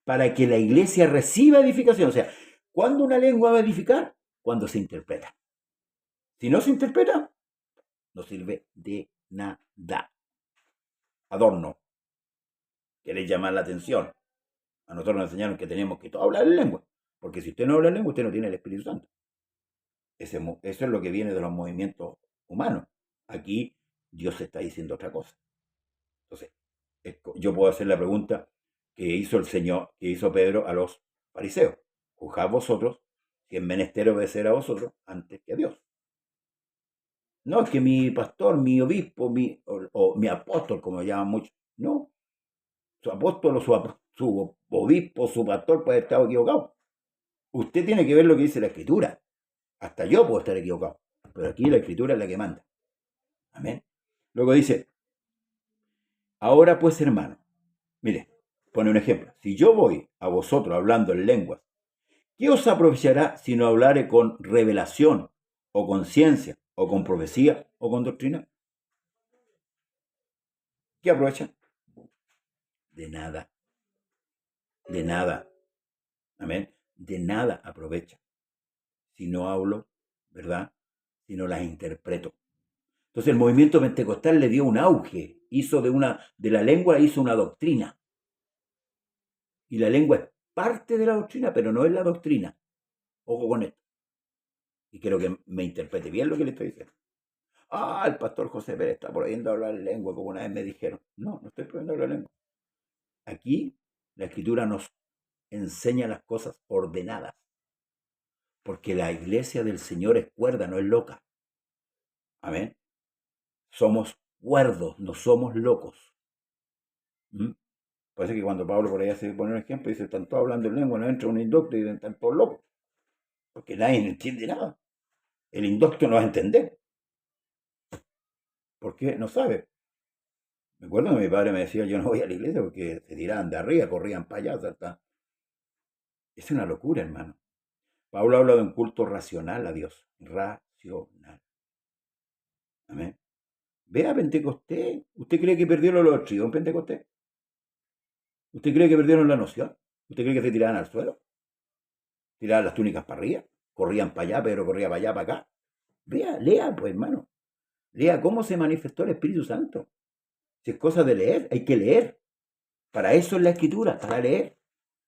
Para que la iglesia reciba edificación. O sea, ¿cuándo una lengua va a edificar? Cuando se interpreta. Si no se interpreta, no sirve de nada. Adorno. Queréis llamar la atención. A nosotros nos enseñaron que tenemos que hablar en lengua. Porque si usted no habla en lengua, usted no tiene el Espíritu Santo. Eso es lo que viene de los movimientos humanos. Aquí Dios está diciendo otra cosa. Entonces, yo puedo hacer la pregunta que hizo el Señor, que hizo Pedro a los fariseos. Juzgad vosotros si es menester obedecer a vosotros antes que a Dios. No es que mi pastor, mi obispo, o mi apóstol, como llaman muchos. No. Su apóstol o su obispo, su pastor puede estar equivocado. Usted tiene que ver lo que dice la Escritura. Hasta yo puedo estar equivocado. Pero aquí la Escritura es la que manda. Amén. Luego dice, ahora pues, hermano, mire, pone un ejemplo. Si yo voy a vosotros hablando en lenguas, ¿qué os aprovechará si no hablare con revelación, o con ciencia, o con profecía, o con doctrina? ¿Qué aprovechan? De nada. De nada. Amén. De nada aprovecha. Si no hablo, ¿verdad? Si no las interpreto. Entonces el movimiento pentecostal le dio un auge. Hizo de la lengua hizo una doctrina. Y la lengua es parte de la doctrina, pero no es la doctrina. Ojo con esto. Y quiero que me interprete bien lo que le estoy diciendo. Ah, el pastor José Pérez está prohibiendo hablar lengua, como una vez me dijeron. No, no estoy prohibiendo hablar lengua. Aquí la Escritura nos enseña las cosas ordenadas. Porque la iglesia del Señor es cuerda, no es loca. Amén. Somos cuerdos, no somos locos. Parece que cuando Pablo por allá se pone un ejemplo, dice, están todos hablando en lengua, no entra un indocto y dicen, están todos locos. Porque nadie entiende nada. El indocto no va a entender. ¿Por qué? No sabe. Me acuerdo que mi padre me decía, yo no voy a la iglesia porque se tiraban de arriba, corrían para allá, hasta. Es una locura, hermano. Pablo habla de un culto racional a Dios. Racional. Amén. Ve a Pentecostés. ¿Usted cree que perdieron los trigos en Pentecostés? ¿Usted cree que perdieron la noción? ¿Usted cree que se tiraban al suelo? ¿Tiraban las túnicas para arriba? ¿Corrían para allá, Pedro corría para allá, para acá? Vea, lea, pues, hermano. Lea cómo se manifestó el Espíritu Santo. Si es cosa de leer, hay que leer. Para eso es la Escritura, para leer.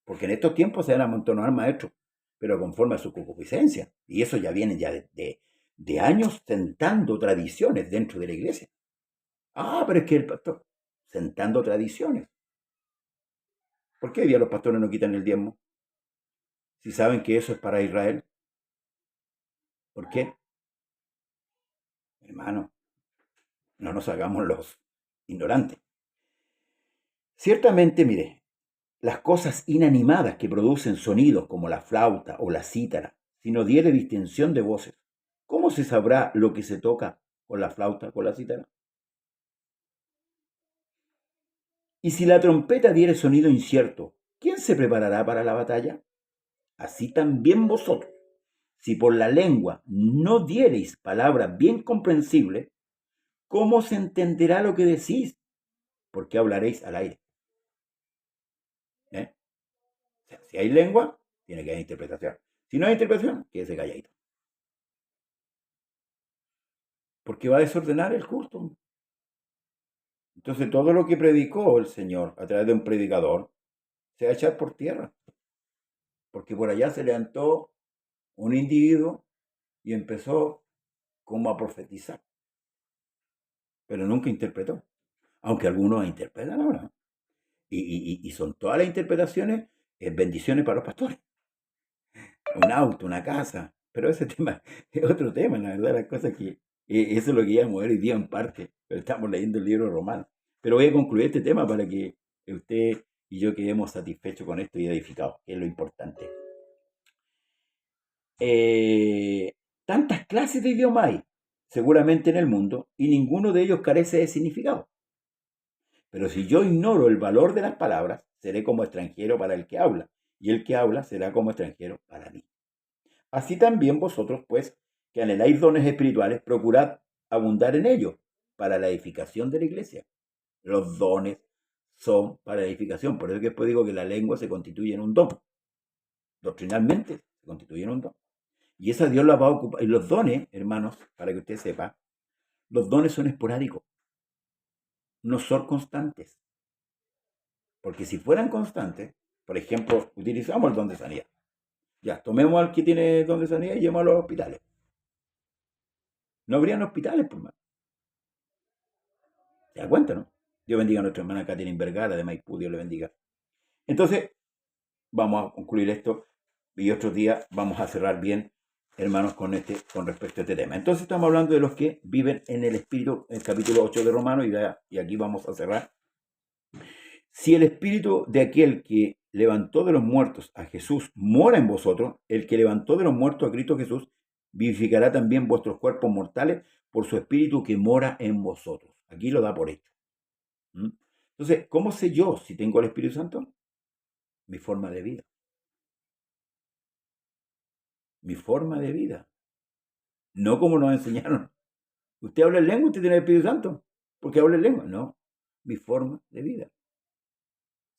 Porque en estos tiempos se van a amontonar maestros, pero conforme a su concupiscencia. Y eso ya viene ya de años sentando tradiciones dentro de la iglesia. Ah, pero es que el pastor, sentando tradiciones. ¿Por qué hoy día los pastores no quitan el diezmo? Si saben que eso es para Israel. ¿Por qué? Hermano, no nos hagamos los ignorantes. Ciertamente, mire, las cosas inanimadas que producen sonidos como la flauta o la cítara, si no diere distinción de voces, ¿cómo se sabrá lo que se toca con la flauta, con la cítara? Y si la trompeta diere sonido incierto, ¿quién se preparará para la batalla? Así también vosotros, si por la lengua no diereis palabras bien comprensibles, ¿cómo se entenderá lo que decís? Porque hablaréis al aire. ¿Eh? O sea, si hay lengua, tiene que haber interpretación. Si no hay interpretación, quédese calladito. Porque va a desordenar el culto. Entonces todo lo que predicó el Señor a través de un predicador se va a echar por tierra. Porque por allá se levantó un individuo y empezó como a profetizar. Pero nunca interpretó. Aunque algunos interpretan ahora. Y son todas las interpretaciones bendiciones para los pastores. Un auto, una casa. pero ese tema es otro tema, la verdad, las cosas que eso es lo que íbamos a ver hoy día en parte, pero estamos leyendo el libro romano. Pero voy a concluir este tema para que usted y yo quedemos satisfechos con esto y edificados, que es lo importante. Tantas clases de idioma hay, seguramente en el mundo, y ninguno de ellos carece de significado. Pero si yo ignoro el valor de las palabras, seré como extranjero para el que habla, y el que habla será como extranjero para mí. Así también vosotros, pues, que anheláis dones espirituales, procurad abundar en ellos para la edificación de la iglesia. Los dones son para la edificación. Por eso que después digo que la lengua se constituye en un don. Doctrinalmente se constituye en un don. Y esa Dios la va a ocupar. Y los dones, hermanos, para que usted sepa, los dones son esporádicos, no son constantes. Porque si fueran constantes, por ejemplo, utilizamos el don de sanidad. Ya, tomemos al que tiene don de sanidad y llevémoslo a los hospitales. No habrían hospitales, por más. ¿Se da cuenta, no? Dios bendiga a nuestra hermana Catherine Vergara de Maipú, Dios le bendiga. Entonces, vamos a concluir esto y otro día vamos a cerrar bien, hermanos, con respecto a este tema. Entonces estamos hablando de los que viven en el Espíritu, en el capítulo 8 de Romanos, y aquí vamos a cerrar. Si el Espíritu de aquel que levantó de los muertos a Jesús mora en vosotros, el que levantó de los muertos a Cristo Jesús vivificará también vuestros cuerpos mortales por su Espíritu que mora en vosotros. Aquí lo da por hecho. Entonces, ¿cómo sé yo si tengo el Espíritu Santo? Mi forma de vida. Mi forma de vida. No como nos enseñaron. Usted habla en lengua, usted tiene el Espíritu Santo. Porque habla en lengua. No. Mi forma de vida.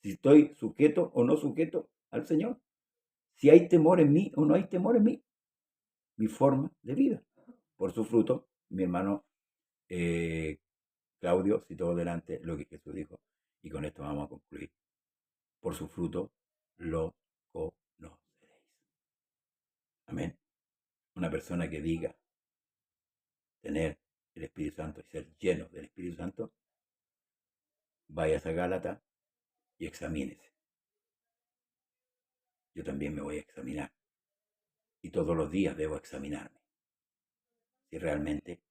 Si estoy sujeto o no sujeto al Señor. Si hay temor en mí o no hay temor en mí. Mi forma de vida. Por su fruto, mi hermano Claudio citó delante lo que Jesús dijo. Y con esto vamos a concluir. Por su fruto lo conoceréis. Amén. Una persona que diga tener el Espíritu Santo y ser lleno del Espíritu Santo, vaya a Gálatas y examínese. Yo también me voy a examinar. Y todos los días debo examinarme. Si realmente,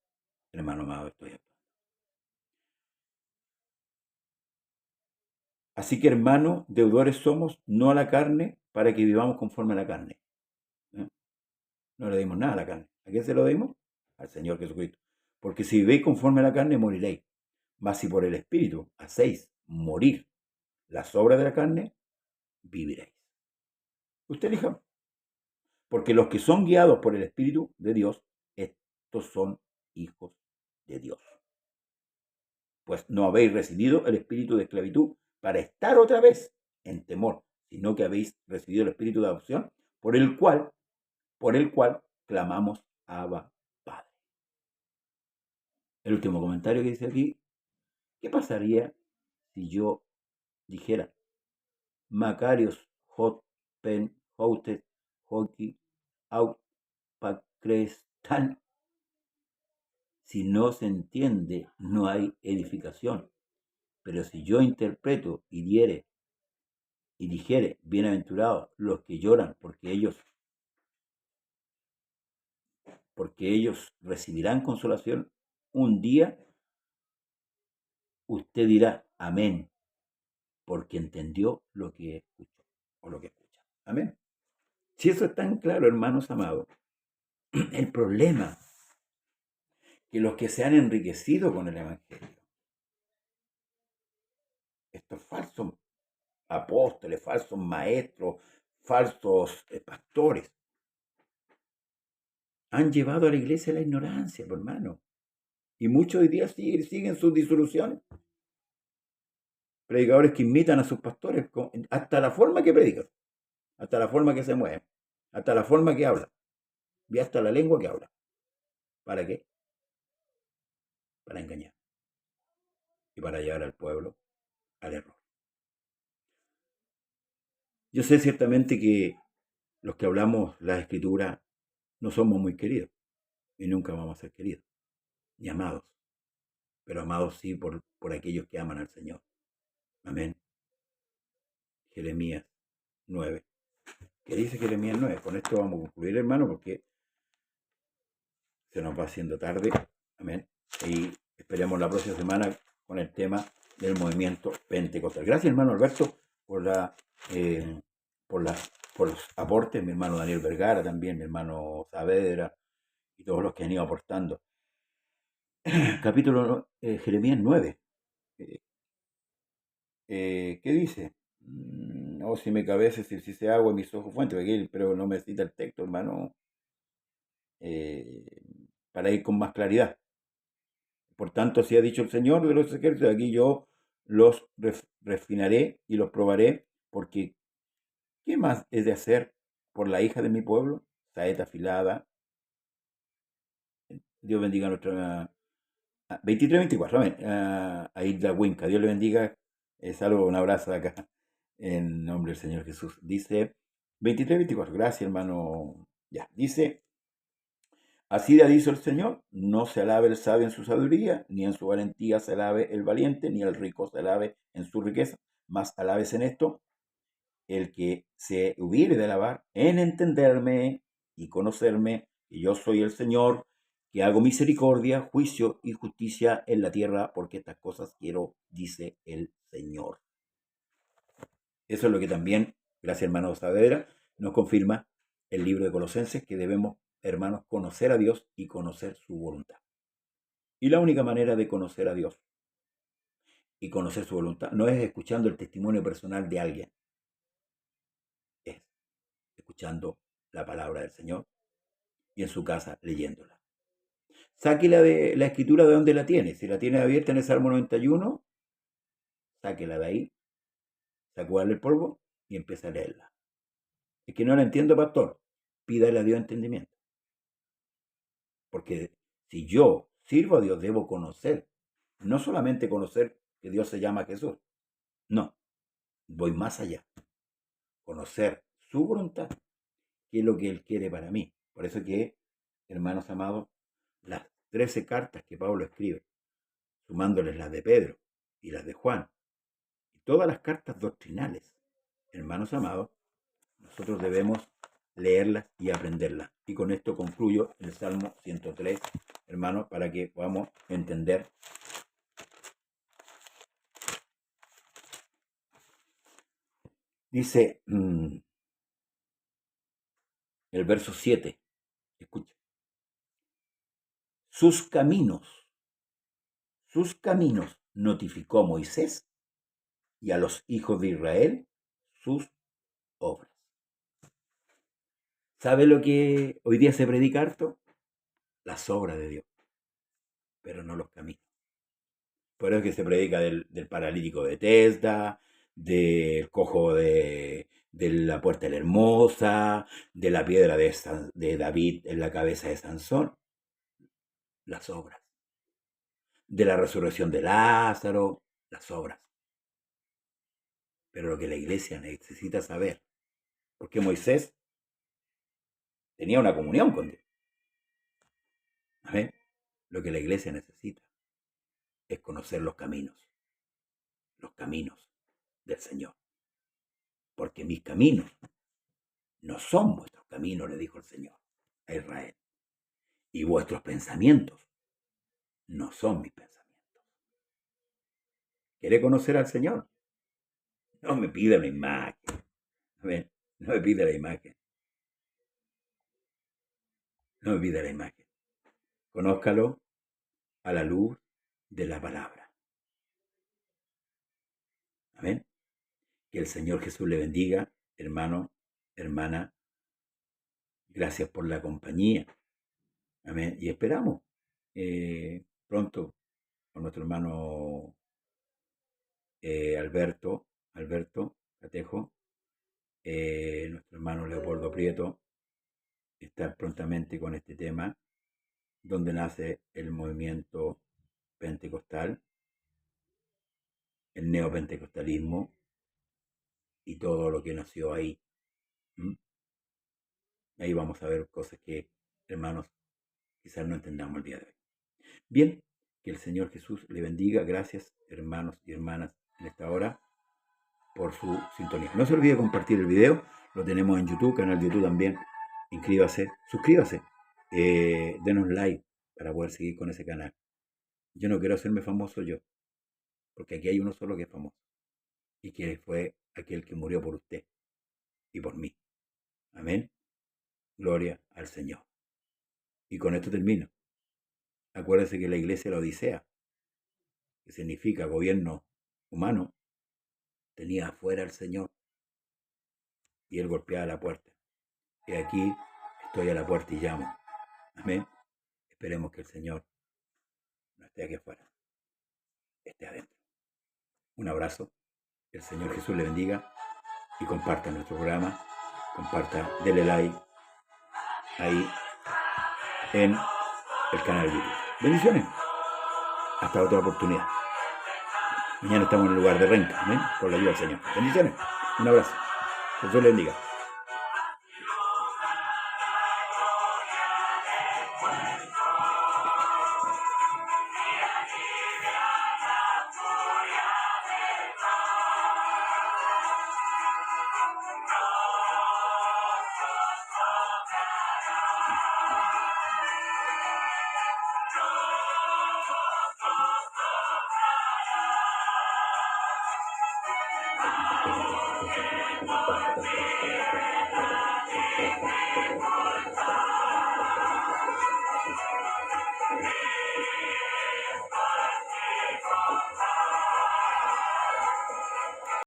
hermano amado, estoy actuando. Así que, hermanos, deudores somos, no a la carne, para que vivamos conforme a la carne. No le dimos nada a la carne. ¿A quién se lo dimos? Al Señor Jesucristo. Porque si vivéis conforme a la carne, moriréis. Mas si por el Espíritu hacéis morir las obras de la carne, viviréis. Usted elija. Porque los que son guiados por el Espíritu de Dios, estos son hijos de Dios. Pues no habéis recibido el espíritu de esclavitud para estar otra vez en temor, sino que habéis recibido el espíritu de adopción, por el cual clamamos Abba, Padre. El último comentario que dice aquí, ¿qué pasaría si yo dijera Macarios, Hot, Pen, Houtet, Hockey, Out, Pacrestan? Si no se entiende, no hay edificación. Pero si yo interpreto y dijere, bienaventurados los que lloran, porque ellos recibirán consolación, un día usted dirá, amén, porque entendió lo que escuchó o lo que escucha. Amén. Si eso es tan claro, hermanos amados, el problema que los que se han enriquecido con el Evangelio, estos falsos apóstoles, falsos maestros, falsos pastores, han llevado a la iglesia a la ignorancia, hermano. Y muchos hoy día siguen sus disoluciones. Predicadores que imitan a sus pastores, hasta la forma que predican, hasta la forma que se mueven, hasta la forma que hablan, y hasta la lengua que hablan. ¿Para qué? Para engañar. Y para llevar al pueblo al error. Yo sé ciertamente que los que hablamos la escritura no somos muy queridos. Y nunca vamos a ser queridos. Ni amados. Pero amados sí por aquellos que aman al Señor. Amén. Jeremías 9. ¿Qué dice Jeremías 9? Con esto vamos a concluir, hermano, porque se nos va haciendo tarde. Amén. Y esperemos la próxima semana con el tema del movimiento pentecostal. Gracias, hermano Alberto, por la por la por los aportes, mi hermano Daniel Vergara también, mi hermano Saavedra y todos los que han ido aportando. Capítulo Jeremías 9. ¿Qué dice? Oh, si me cabeza, si se agua, mis ojos fuentes, pero no me cita el texto, hermano, para ir con más claridad. Por tanto, así ha dicho el Señor de los ejércitos, aquí yo los refinaré y los probaré, porque ¿qué más es de hacer por la hija de mi pueblo? Saeta afilada. Dios bendiga a nuestra... 23-24, amén. A Hilda Winca, Dios le bendiga. Saludo, un abrazo de acá, en nombre del Señor Jesús. Dice 23-24, gracias hermano. Ya, dice, así ha dicho el Señor, no se alabe el sabio en su sabiduría, ni en su valentía se alabe el valiente, ni el rico se alabe en su riqueza, mas alabes en esto el que se hubiere de alabar en entenderme y conocerme, que yo soy el Señor, que hago misericordia, juicio y justicia en la tierra, porque estas cosas quiero, dice el Señor. Eso es lo que también, gracias hermano Saavedra, nos confirma el libro de Colosenses, que debemos, hermanos, conocer a Dios y conocer su voluntad. Y la única manera de conocer a Dios y conocer su voluntad no es escuchando el testimonio personal de alguien, es escuchando la palabra del Señor y en su casa leyéndola. Sáquela de la escritura de donde la tiene. Si la tiene abierta en el Salmo 91, sáquela de ahí, sacúdale el polvo y empieza a leerla. Es que no la entiendo, pastor. Pídale a Dios entendimiento. Porque si yo sirvo a Dios, debo conocer. No solamente conocer que Dios se llama Jesús. No, voy más allá. Conocer su voluntad, qué es lo que Él quiere para mí. Por eso que, hermanos amados, las 13 cartas que Pablo escribe, sumándoles las de Pedro y las de Juan, y todas las cartas doctrinales, hermanos amados, nosotros debemos leerlas y aprenderlas. Y con esto concluyo el Salmo 103, hermanos, para que podamos entender. Dice el verso 7, escucha. Sus caminos notificó Moisés y a los hijos de Israel sus obras. ¿Sabe lo que hoy día se predica harto? Las obras de Dios, pero no los caminos. Por eso es que se predica del paralítico de Tesda, del cojo de la puerta de la hermosa, de la piedra de David en la cabeza de Sansón. Las obras. De la resurrección de Lázaro, las obras. Pero lo que la iglesia necesita saber, porque Moisés tenía una comunión con Dios. ¿Amén? Lo que la iglesia necesita es conocer los caminos del Señor. Porque mis caminos no son vuestros caminos, le dijo el Señor a Israel. Y vuestros pensamientos no son mis pensamientos. ¿Quiere conocer al Señor? No me pida una imagen. ¿Amén? No me pida la imagen. No me pida la imagen. Conózcalo a la luz de la palabra. Amén. Que el Señor Jesús le bendiga, hermano, hermana. Gracias por la compañía. Amén. Y esperamos pronto con nuestro hermano Alberto Catejo, nuestro hermano Leopoldo Prieto, estar prontamente con este tema, donde nace el movimiento pentecostal, el neopentecostalismo y todo lo que nació ahí. Ahí vamos a ver cosas que, hermanos, quizás no entendamos el día de hoy. Bien, que el Señor Jesús le bendiga. Gracias, hermanos y hermanas, en esta hora, por su sintonía. No se olvide compartir el video. Lo tenemos en YouTube, canal de YouTube también. Inscríbase, suscríbase Denos like para poder seguir con ese canal. Yo no quiero hacerme famoso yo, porque aquí hay uno solo que es famoso, y que fue aquel que murió por usted y por mí. Amén. Gloria al Señor. Y con esto termino. Acuérdense que la iglesia de la Odisea, que significa gobierno humano, tenía afuera al Señor y él golpeaba la puerta. Y aquí estoy a la puerta y llamo. Amén. Esperemos que el Señor no esté aquí afuera, esté adentro. Un abrazo. Que el Señor Jesús le bendiga y comparta nuestro programa. Comparta, dele like ahí en el canal de YouTube. Bendiciones. Hasta otra oportunidad. Mañana estamos en el lugar de Renca. ¿Amén? Por la ayuda del Señor. Bendiciones. Un abrazo. Que Jesús le bendiga.